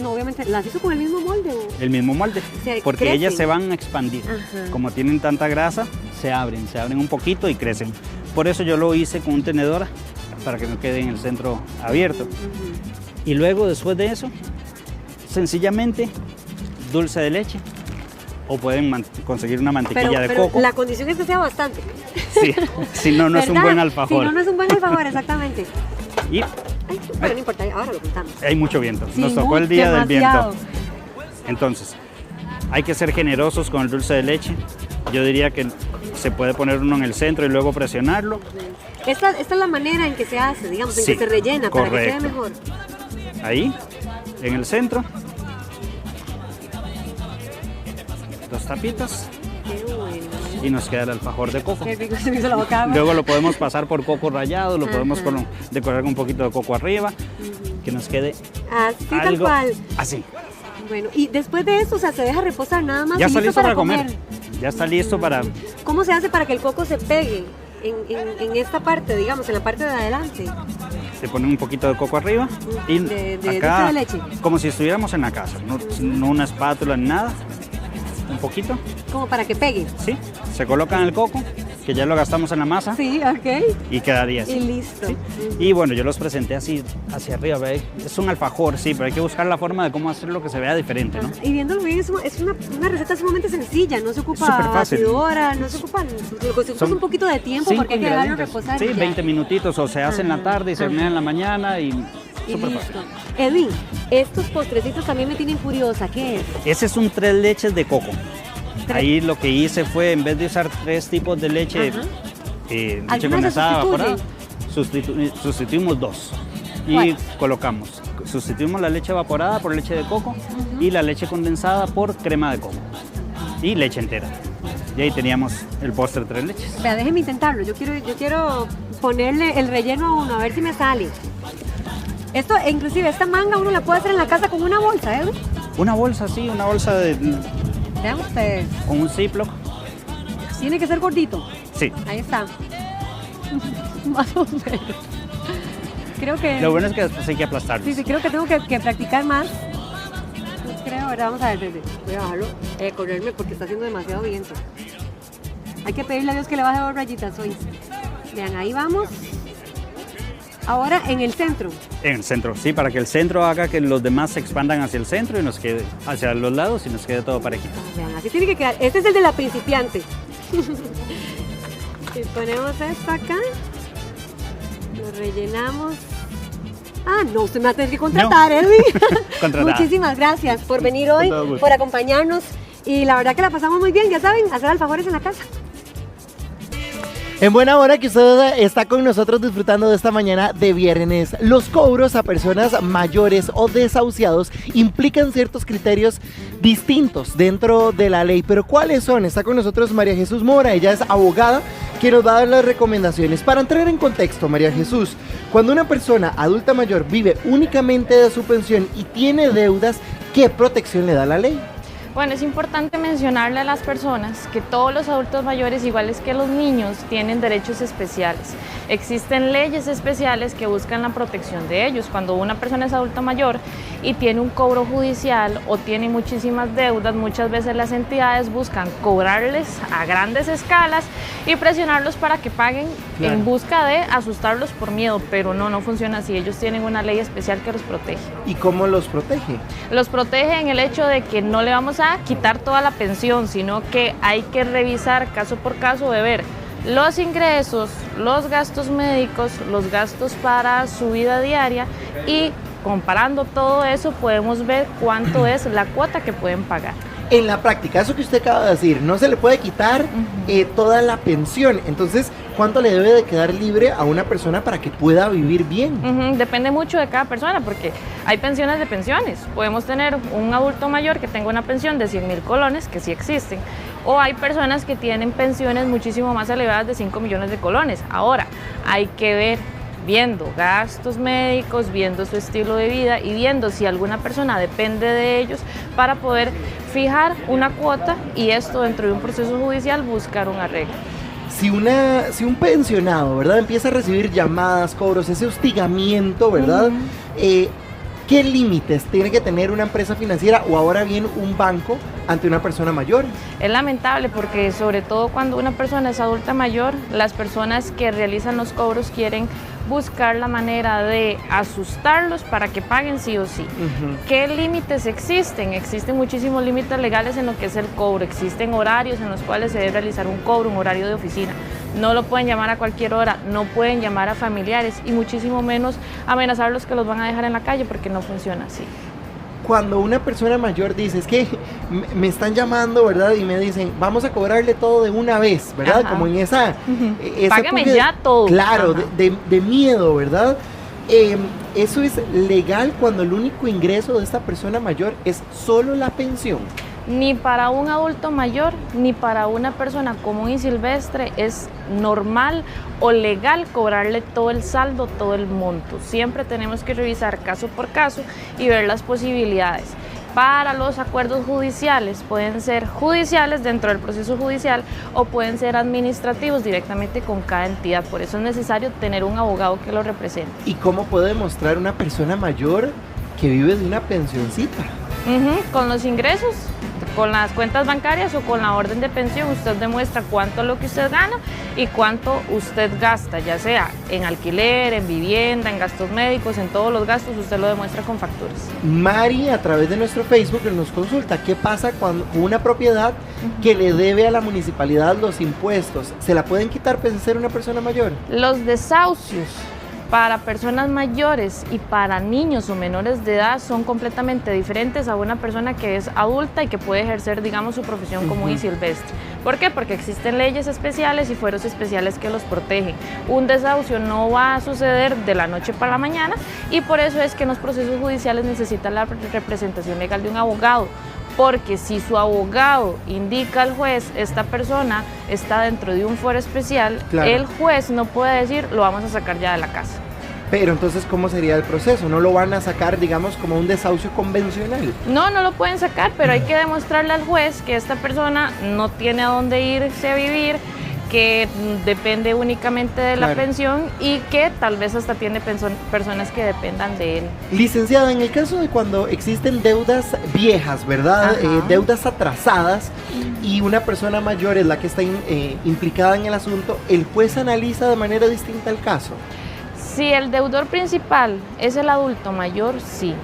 no, obviamente, ¿las hizo con el mismo molde? ¿O?
El mismo molde,
Se
porque
crecen.
ellas se van a expandir.
Ajá.
Como tienen tanta grasa, se abren un poquito y crecen. Por eso yo lo hice con un tenedor para que no quede en el centro abierto. Y luego, después de eso, sencillamente dulce de leche o pueden conseguir una mantequilla de
pero
coco.
la condición es que sea bastante.
Sí, si no, no es un
¿Verdad?
buen alfajor.
Si no, no es un buen alfajor, exactamente.
Y
Ay, pero no importa, ahora lo contamos.
hay mucho viento.
Sí,
Nos tocó el día
demasiado.
del viento. Entonces, hay que ser generosos con el dulce de leche. Yo diría que se puede poner uno en el centro y luego presionarlo.
Esta es la manera en que se hace, digamos, en
Sí,
que se rellena para que
correcto.
quede mejor.
Ahí, en el centro. 2 tapitas.
Qué bueno.
y nos queda el alfajor de coco.
Qué rico, se me hizo la boca agua.
Luego lo podemos pasar por coco rallado, lo podemos decorar con un poquito de coco arriba, que nos quede
así tal
algo
cual.
así.
Bueno, y después de esto, o sea, se deja reposar nada más.
Ya
y
está listo para comer. Ya está listo para...
¿Cómo se hace para que el coco se pegue en esta parte, digamos, en la parte de adelante?
Se pone un poquito de coco arriba y
de
acá,
de leche.
como si estuviéramos en la casa, no una espátula ni nada, un poquito.
Como para que pegue.
Sí, se coloca en el coco, que ya lo gastamos en la masa.
Sí, ok.
Y quedaría así.
Y listo.
¿Sí? Y bueno, yo los presenté así, hacia arriba, ¿ve? Es un alfajor, sí, pero hay que buscar la forma de cómo hacerlo que se vea diferente, ¿no?
Y viéndolo bien, es una receta sumamente sencilla, no se ocupa
Superfácil.
batidora, no se ocupa, lo que se ocupa es un poquito de tiempo porque hay que dejarlo reposar.
Sí,
y ya.
20 minutitos, o se hace en la tarde y se hornea en la mañana y
Y
súper
listo.
fácil.
Edwin, estos postrecitos también me tienen curiosa, ¿qué es?
Ese es un 3 leches de coco. Ahí lo que hice fue, en vez de usar 3 tipos de leche, leche
¿Alguna se
condensada
sustituye?
evaporada, sustituimos 2 y
¿Cuál?
colocamos. Sustituimos la leche evaporada por leche de coco y la leche condensada por crema de coco y leche entera. Y ahí teníamos el postre 3 leches.
Vea, déjeme intentarlo, yo quiero ponerle el relleno a uno, a ver si me sale. Esto, inclusive esta manga uno la puede hacer en la casa con una bolsa, Edwin.
Una bolsa, sí, una bolsa
Vean ustedes,
con un Ziploc.
tiene que ser gordito.
Sí.
Ahí está. Más o menos. Creo que...
Lo bueno es que después hay que aplastarlos.
Sí, creo que tengo que practicar más. Creo, ahora vamos a ver, voy a bajarlo, correrme porque está haciendo demasiado viento. Hay que pedirle a Dios que le baje 2 rayitas hoy. Vean, ahí vamos. Ahora en el centro.
En el centro, sí, para que el centro haga que los demás se expandan hacia el centro y nos quede hacia los lados y nos quede todo parejito.
Vean, así tiene que quedar. Este es el de la principiante. Y ponemos esto acá. Lo rellenamos. Ah, no, usted me va a tener que contratar, Edwin.
Contratada.
Muchísimas gracias por venir hoy, por acompañarnos. Y la verdad que la pasamos muy bien, ya saben, hacer alfajores en la casa.
En buena hora que usted está con nosotros disfrutando de esta mañana de viernes. Los cobros a personas mayores o desahuciados implican ciertos criterios distintos dentro de la ley. Pero ¿cuáles son? Está con nosotros María Jesús Mora, ella es abogada que nos va a dar las recomendaciones. Para entrar en contexto, María Jesús, cuando una persona adulta mayor vive únicamente de su pensión y tiene deudas, ¿qué protección le da la ley?
Bueno, es importante mencionarle a las personas que todos los adultos mayores, iguales que los niños, tienen derechos especiales. Existen leyes especiales que buscan la protección de ellos. Cuando una persona es adulta mayor y tiene un cobro judicial o tiene muchísimas deudas, muchas veces las entidades buscan cobrarles a grandes escalas y presionarlos para que paguen en busca de asustarlos por miedo, pero no funciona así. Ellos tienen una ley especial que los protege.
¿Y cómo los protege?
Los protege en el hecho de que no le vamos a quitar toda la pensión, sino que hay que revisar caso por caso de ver los ingresos, los gastos médicos, los gastos para su vida diaria y comparando todo eso podemos ver cuánto es la cuota que pueden pagar.
En la práctica, eso que usted acaba de decir, no se le puede quitar toda la pensión. Entonces, ¿cuánto le debe de quedar libre a una persona para que pueda vivir bien?
Depende mucho de cada persona porque hay pensiones de pensiones. Podemos tener un adulto mayor que tenga una pensión de 100,000 colones, que sí existen, o hay personas que tienen pensiones muchísimo más elevadas de 5 millones de colones. Ahora, hay que ver, viendo gastos médicos, viendo su estilo de vida y viendo si alguna persona depende de ellos para poder fijar una cuota y esto dentro de un proceso judicial buscar un arreglo.
Si un pensionado, ¿verdad?, empieza a recibir llamadas, cobros, ese hostigamiento, ¿verdad? ¿Qué límites tiene que tener una empresa financiera o ahora bien un banco ante una persona mayor?
Es lamentable porque sobre todo cuando una persona es adulta mayor, las personas que realizan los cobros quieren buscar la manera de asustarlos para que paguen sí o sí. ¿Qué límites existen? Existen muchísimos límites legales en lo que es el cobro. Existen horarios en los cuales se debe realizar un cobro, un horario de oficina. No lo pueden llamar a cualquier hora, no pueden llamar a familiares y muchísimo menos amenazarlos que los van a dejar en la calle porque no funciona así.
Cuando una persona mayor dice, es que me están llamando, ¿verdad? Y me dicen, vamos a cobrarle todo de una vez, ¿verdad? Como en esa...
Págame ya todo.
Claro, de miedo, ¿verdad? ¿Eso es legal cuando el único ingreso de esta persona mayor es solo la pensión?
Ni para un adulto mayor, ni para una persona común y silvestre es normal o legal cobrarle todo el saldo, todo el monto. Siempre tenemos que revisar caso por caso y ver las posibilidades. Para los acuerdos judiciales, pueden ser judiciales dentro del proceso judicial o pueden ser administrativos directamente con cada entidad. Por eso es necesario tener un abogado que lo represente.
¿Y cómo puede demostrar una persona mayor que vive de una pensioncita?
Con los ingresos, con las cuentas bancarias o con la orden de pensión, usted demuestra cuánto es lo que usted gana y cuánto usted gasta, ya sea en alquiler, en vivienda, en gastos médicos, en todos los gastos, usted lo demuestra con facturas.
Mari, a través de nuestro Facebook, nos consulta qué pasa cuando una propiedad que le debe a la municipalidad los impuestos, ¿se la pueden quitar pese a ser una persona mayor?
Los desahucios para personas mayores y para niños o menores de edad son completamente diferentes a una persona que es adulta y que puede ejercer, digamos, su profesión común y silvestre. ¿Por qué? Porque existen leyes especiales y fueros especiales que los protegen. Un desahucio no va a suceder de la noche para la mañana y por eso es que en los procesos judiciales necesita la representación legal de un abogado. Porque si su abogado indica al juez, esta persona está dentro de un fuero especial, claro, el juez no puede decir, lo vamos a sacar ya de la casa.
Pero entonces, ¿cómo sería el proceso? ¿No lo van a sacar, digamos, como un desahucio convencional?
No, no lo pueden sacar, pero hay que demostrarle al juez que esta persona no tiene a dónde irse a vivir, que depende únicamente de la pensión y que tal vez hasta tiene personas que dependan de él.
Licenciada, en el caso de cuando existen deudas viejas, ¿verdad? Deudas atrasadas y una persona mayor es la que está implicada en el asunto, ¿el juez analiza de manera distinta el caso?
Si el deudor principal es el adulto mayor, sí.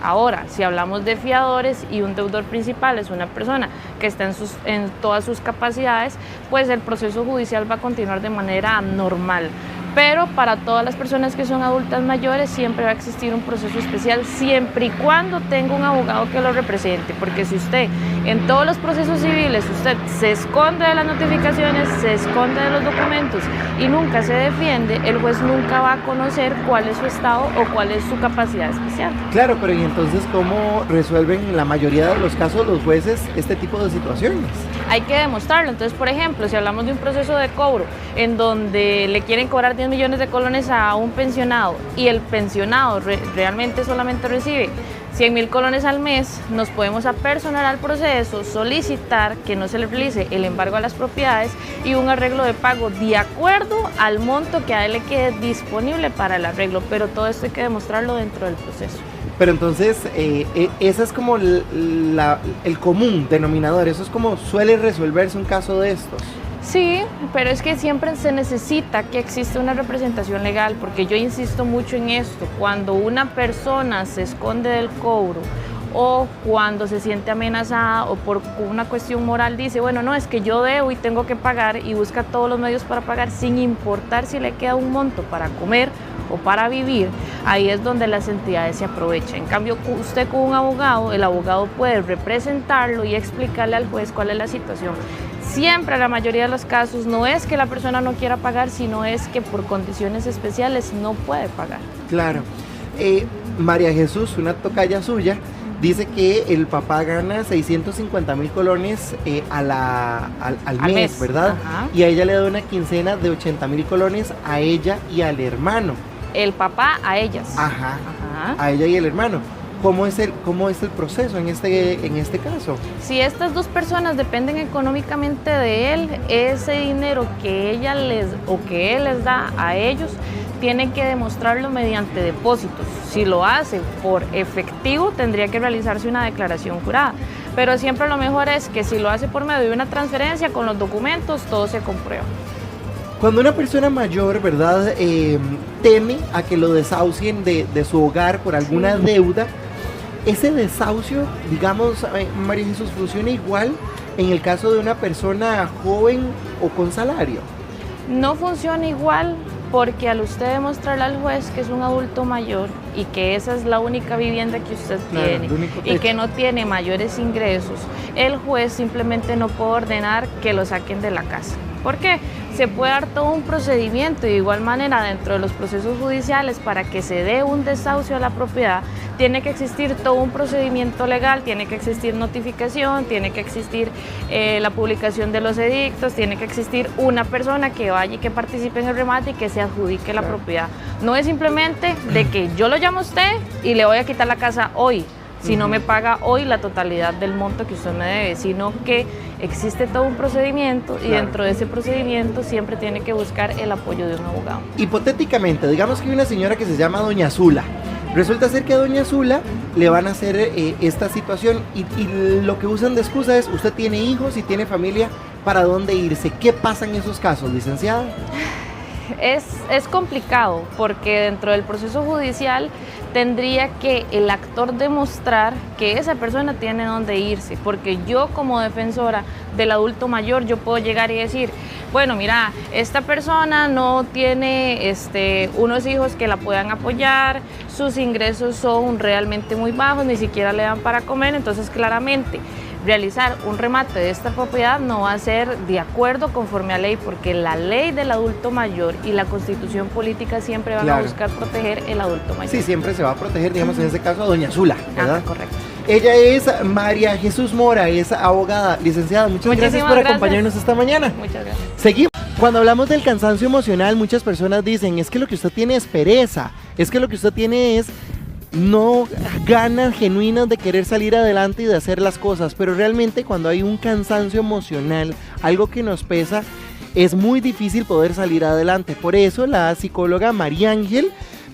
Ahora, si hablamos de fiadores y un deudor principal es una persona que está en todas sus capacidades, pues el proceso judicial va a continuar de manera normal. Pero para todas las personas que son adultas mayores siempre va a existir un proceso especial siempre y cuando tenga un abogado que lo represente, porque si usted en todos los procesos civiles usted se esconde de las notificaciones, se esconde de los documentos y nunca se defiende, el juez nunca va a conocer cuál es su estado o cuál es su capacidad especial.
Claro, pero ¿y entonces cómo resuelven en la mayoría de los casos los jueces este tipo de situaciones?
Hay que demostrarlo. Entonces, por ejemplo, si hablamos de un proceso de cobro en donde le quieren cobrar 10 millones de colones a un pensionado y el pensionado realmente solamente recibe 100.000 colones al mes, nos podemos apersonar al proceso, solicitar que no se le realice el embargo a las propiedades y un arreglo de pago de acuerdo al monto que a él le quede disponible para el arreglo, pero todo esto hay que demostrarlo dentro del proceso.
Pero entonces, ese es como el común denominador, eso es como suele resolverse un caso de estos.
Sí, pero es que siempre se necesita que exista una representación legal, porque yo insisto mucho en esto, cuando una persona se esconde del cobro o cuando se siente amenazada o por una cuestión moral dice, bueno, no, es que yo debo y tengo que pagar y busca todos los medios para pagar sin importar si le queda un monto para comer o para vivir, ahí es donde las entidades se aprovechan. En cambio, usted con un abogado, el abogado puede representarlo y explicarle al juez cuál es la situación. Siempre, la mayoría de los casos, no es que la persona no quiera pagar, sino es que por condiciones especiales no puede pagar.
Claro. María Jesús, una tocaya suya, dice que el papá gana 650.000 colones al mes, ¿verdad? Ajá. Y a ella le da una quincena de 80.000 colones a ella y al hermano.
El papá a ellas.
Ajá. A ella y el hermano. ¿Cómo es el proceso en este caso?
Si estas dos personas dependen económicamente de él, ese dinero que ella que él les da a ellos, tienen que demostrarlo mediante depósitos. Si lo hace por efectivo, tendría que realizarse una declaración jurada. Pero siempre lo mejor es que si lo hace por medio de una transferencia, con los documentos, todo se comprueba.
Cuando una persona mayor, ¿verdad?, teme a que lo desahucien de su hogar por alguna deuda, ese desahucio, digamos, María Jesús, ¿funciona igual en el caso de una persona joven o con salario?
No funciona igual porque al usted demostrarle al juez que es un adulto mayor y que esa es la única vivienda que usted tiene y que no tiene mayores ingresos, el juez simplemente no puede ordenar que lo saquen de la casa. ¿Por qué? Se puede dar todo un procedimiento y de igual manera dentro de los procesos judiciales para que se dé un desahucio a la propiedad, tiene que existir todo un procedimiento legal, tiene que existir notificación, tiene que existir la publicación de los edictos, tiene que existir una persona que vaya y que participe en el remate y que se adjudique la propiedad. No es simplemente de que yo lo llamo a usted y le voy a quitar la casa hoy, si no me paga hoy la totalidad del monto que usted me debe, sino que existe todo un procedimiento y dentro de ese procedimiento siempre tiene que buscar el apoyo de un abogado.
Hipotéticamente, digamos que hay una señora que se llama Doña Zula. Resulta ser que a Doña Zula le van a hacer esta situación y lo que usan de excusa es, usted tiene hijos y tiene familia, ¿para dónde irse? ¿Qué pasa en esos casos, licenciada?
Es complicado porque dentro del proceso judicial tendría que el actor demostrar que esa persona tiene dónde irse, porque yo como defensora del adulto mayor yo puedo llegar y decir, bueno, mira, esta persona no tiene unos hijos que la puedan apoyar, sus ingresos son realmente muy bajos, ni siquiera le dan para comer, entonces claramente realizar un remate de esta propiedad no va a ser de acuerdo conforme a ley, porque la ley del adulto mayor y la constitución política siempre van a buscar proteger el adulto mayor.
Sí, siempre se va a proteger, digamos, en este caso a Doña Zula, ¿verdad?
Correcto.
Ella es María Jesús Mora, es abogada. Licenciada, muchas gracias por acompañarnos esta mañana.
Muchas gracias.
Seguimos. Cuando hablamos del cansancio emocional, muchas personas dicen, es que lo que usted tiene es pereza, es que lo que usted tiene es no ganas genuinas de querer salir adelante y de hacer las cosas, pero realmente cuando hay un cansancio emocional, algo que nos pesa, es muy difícil poder salir adelante. Por eso la psicóloga María Ángel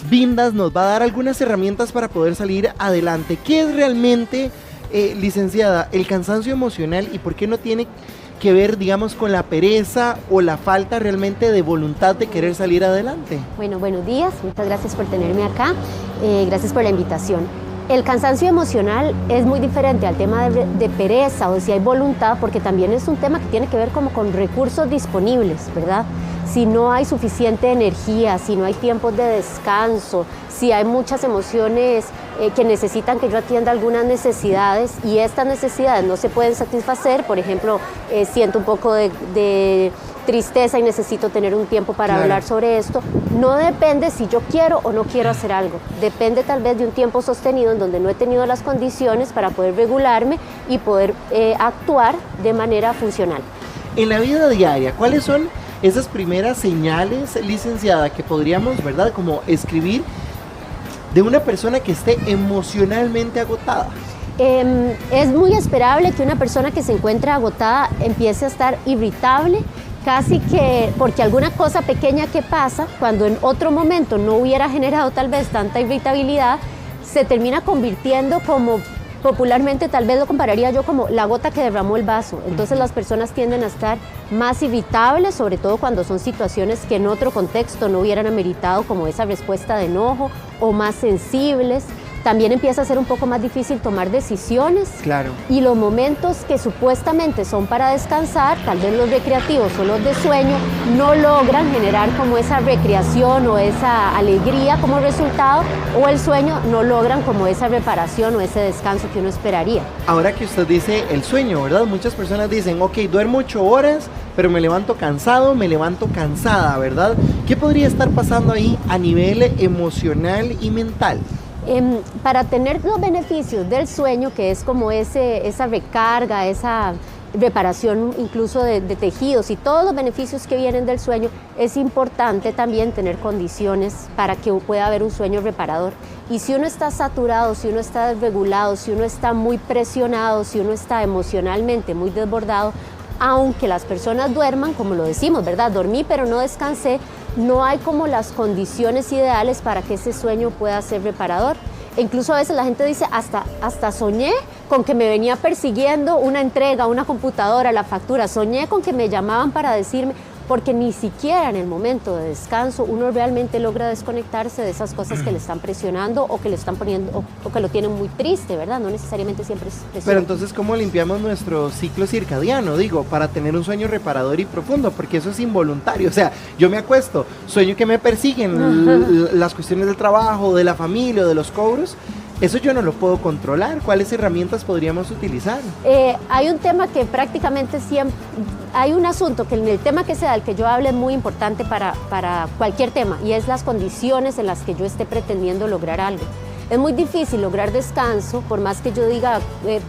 Vindas nos va a dar algunas herramientas para poder salir adelante. ¿Qué es realmente, licenciada, el cansancio emocional y por qué no tiene que ver, digamos, con la pereza o la falta realmente de voluntad de querer salir adelante?
Bueno, buenos días, muchas gracias por tenerme acá, gracias por la invitación. El cansancio emocional es muy diferente al tema de pereza o si hay voluntad, porque también es un tema que tiene que ver como con recursos disponibles, ¿verdad? Si no hay suficiente energía, si no hay tiempos de descanso, si hay muchas emociones que necesitan que yo atienda algunas necesidades y estas necesidades no se pueden satisfacer, por ejemplo, siento un poco de tristeza y necesito tener un tiempo para hablar sobre esto, no depende si yo quiero o no quiero hacer algo, depende tal vez de un tiempo sostenido en donde no he tenido las condiciones para poder regularme y poder actuar de manera funcional.
En la vida diaria, ¿cuáles son esas primeras señales, licenciada, que podríamos, verdad, como escribir de una persona que esté emocionalmente agotada?
Es muy esperable que una persona que se encuentre agotada empiece a estar irritable, casi que porque alguna cosa pequeña que pasa, cuando en otro momento no hubiera generado tal vez tanta irritabilidad, se termina convirtiendo como, popularmente tal vez lo compararía yo como la gota que derramó el vaso. Entonces las personas tienden a estar más irritables, sobre todo cuando son situaciones que en otro contexto no hubieran ameritado como esa respuesta de enojo, o más sensibles. También empieza a ser un poco más difícil tomar decisiones.
Claro.
Y los momentos que supuestamente son para descansar, tal vez los recreativos o los de sueño, no logran generar como esa recreación o esa alegría como resultado, o el sueño no logran como esa reparación o ese descanso que uno esperaría.
Ahora que usted dice el sueño, ¿verdad? Muchas personas dicen, ok, duermo 8 horas, pero me levanto cansado, me levanto cansada, ¿verdad? ¿Qué podría estar pasando ahí a nivel emocional y mental?
Para tener los beneficios del sueño, que es como esa recarga, esa reparación incluso de tejidos y todos los beneficios que vienen del sueño, es importante también tener condiciones para que pueda haber un sueño reparador. Y si uno está saturado, si uno está desregulado, si uno está muy presionado, si uno está emocionalmente muy desbordado, aunque las personas duerman, como lo decimos, ¿verdad? Dormí pero no descansé, no hay como las condiciones ideales para que ese sueño pueda ser reparador. E incluso a veces la gente dice, hasta soñé con que me venía persiguiendo una entrega, una computadora, la factura, soñé con que me llamaban para decirme, porque ni siquiera en el momento de descanso uno realmente logra desconectarse de esas cosas que le están presionando o que le están poniendo o que lo tienen muy triste, ¿verdad? No necesariamente siempre es presión.
Pero entonces, ¿cómo limpiamos nuestro ciclo circadiano? Digo, para tener un sueño reparador y profundo, porque eso es involuntario. O sea, yo me acuesto, sueño que me persiguen las cuestiones del trabajo, de la familia, de los cobros. Eso yo no lo puedo controlar. ¿Cuáles herramientas podríamos utilizar?
Hay un tema que prácticamente siempre, hay un asunto que en el tema que sea del que yo hable es muy importante para cualquier tema, y es las condiciones en las que yo esté pretendiendo lograr algo. Es muy difícil lograr descanso, por más que yo diga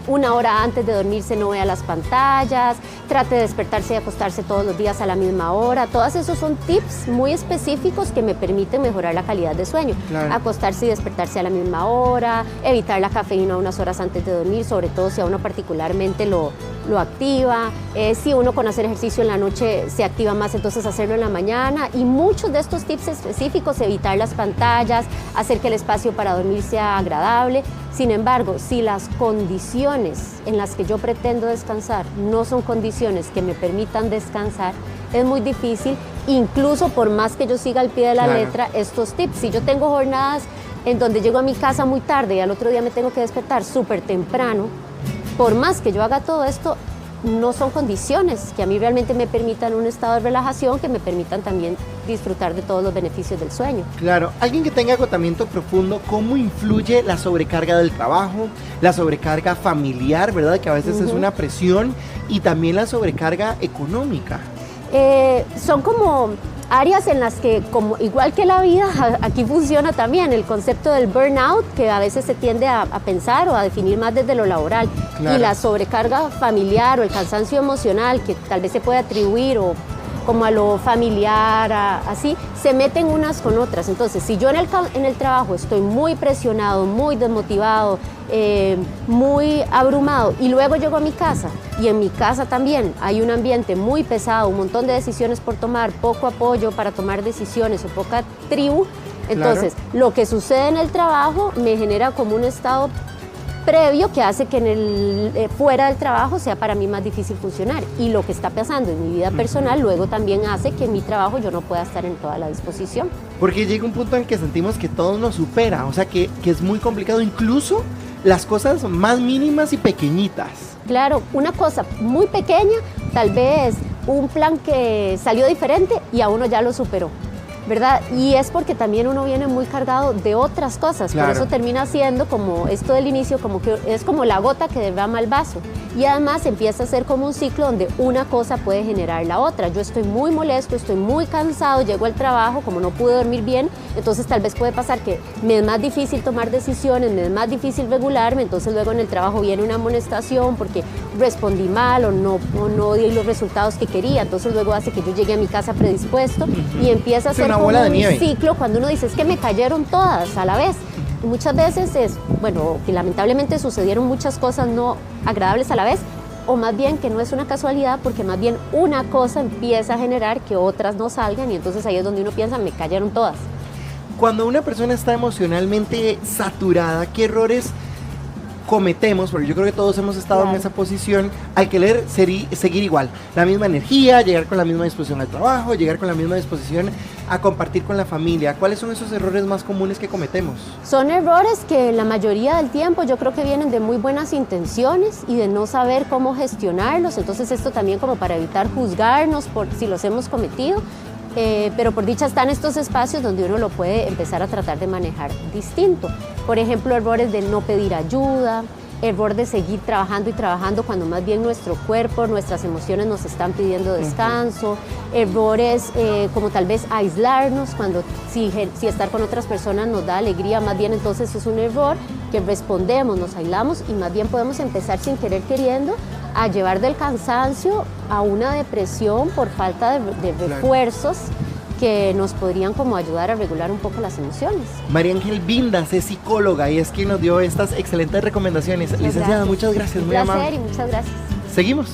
1 hora antes de dormirse no vea las pantallas, trate de despertarse y acostarse todos los días a la misma hora. Todos esos son tips muy específicos que me permiten mejorar la calidad de sueño. Claro. Acostarse y despertarse a la misma hora, evitar la cafeína unas horas antes de dormir, sobre todo si a uno particularmente lo activa. Si uno con hacer ejercicio en la noche se activa más, entonces hacerlo en la mañana. Y muchos de estos tips específicos, evitar las pantallas, hacer que el espacio para dormir sea agradable. Sin embargo, si las condiciones en las que yo pretendo descansar no son condiciones que me permitan descansar, es muy difícil, incluso por más que yo siga al pie de la letra estos tips. Si yo tengo jornadas en donde llego a mi casa muy tarde y al otro día me tengo que despertar súper temprano, por más que yo haga todo esto, no son condiciones que a mí realmente me permitan un estado de relajación, que me permitan también disfrutar de todos los beneficios del sueño.
Claro, alguien que tenga agotamiento profundo, ¿cómo influye la sobrecarga del trabajo, la sobrecarga familiar, verdad? Que a veces es una presión, y también la sobrecarga económica.
Son como áreas en las que, como igual que la vida, aquí funciona también el concepto del burnout, que a veces se tiende a pensar o a definir más desde lo laboral. Claro. Y la sobrecarga familiar o el cansancio emocional, que tal vez se puede atribuir o como a lo familiar, así, se meten unas con otras. Entonces, si yo en el trabajo estoy muy presionado, muy desmotivado, muy abrumado, y luego llego a mi casa, y en mi casa también hay un ambiente muy pesado, un montón de decisiones por tomar, poco apoyo para tomar decisiones o poca tribu, entonces lo que sucede en el trabajo me genera como un estado previo que hace que fuera del trabajo sea para mí más difícil funcionar, y lo que está pasando en mi vida personal luego también hace que en mi trabajo yo no pueda estar en toda la disposición.
Porque llega un punto en que sentimos que todo nos supera, o sea que es muy complicado, incluso las cosas más mínimas y pequeñitas.
Claro, una cosa muy pequeña, tal vez un plan que salió diferente y a uno ya lo superó, ¿verdad? Y es porque también uno viene muy cargado de otras cosas, por eso termina siendo como esto del inicio, como que es como la gota que derrama el vaso, y además empieza a ser como un ciclo donde una cosa puede generar la otra. Yo estoy muy molesto, estoy muy cansado, llego al trabajo, como no pude dormir bien, entonces tal vez puede pasar que me es más difícil tomar decisiones, me es más difícil regularme, entonces luego en el trabajo viene una amonestación porque respondí mal o no di los resultados que quería, entonces luego hace que yo llegue a mi casa predispuesto y empieza a ser como un ciclo cuando uno dice, es que me cayeron todas a la vez. Y muchas veces que lamentablemente sucedieron muchas cosas no agradables a la vez, o más bien que no es una casualidad, porque más bien una cosa empieza a generar que otras no salgan, y entonces ahí es donde uno piensa, me cayeron todas.
Cuando una persona está emocionalmente saturada, ¿qué errores cometemos? Porque yo creo que todos hemos estado en esa posición al querer seguir igual, la misma energía, llegar con la misma disposición al trabajo, llegar con la misma disposición a compartir con la familia. ¿Cuáles son esos errores más comunes que cometemos?
Son errores que la mayoría del tiempo yo creo que vienen de muy buenas intenciones y de no saber cómo gestionarlos, entonces esto también como para evitar juzgarnos por si los hemos cometido. Pero por dicha están estos espacios donde uno lo puede empezar a tratar de manejar distinto. Por ejemplo, errores de no pedir ayuda, error de seguir trabajando y trabajando cuando más bien nuestro cuerpo, nuestras emociones nos están pidiendo descanso, errores como tal vez aislarnos cuando si estar con otras personas nos da alegría, más bien entonces es un error que respondemos, nos aislamos y más bien podemos empezar sin querer queriendo a llevar del cansancio a una depresión por falta de refuerzos que nos podrían como ayudar a regular un poco las emociones.
María Ángel Vindas es psicóloga y es quien nos dio estas excelentes recomendaciones. Licenciada, muchas gracias, muy amable.
Un placer y muchas gracias.
Seguimos.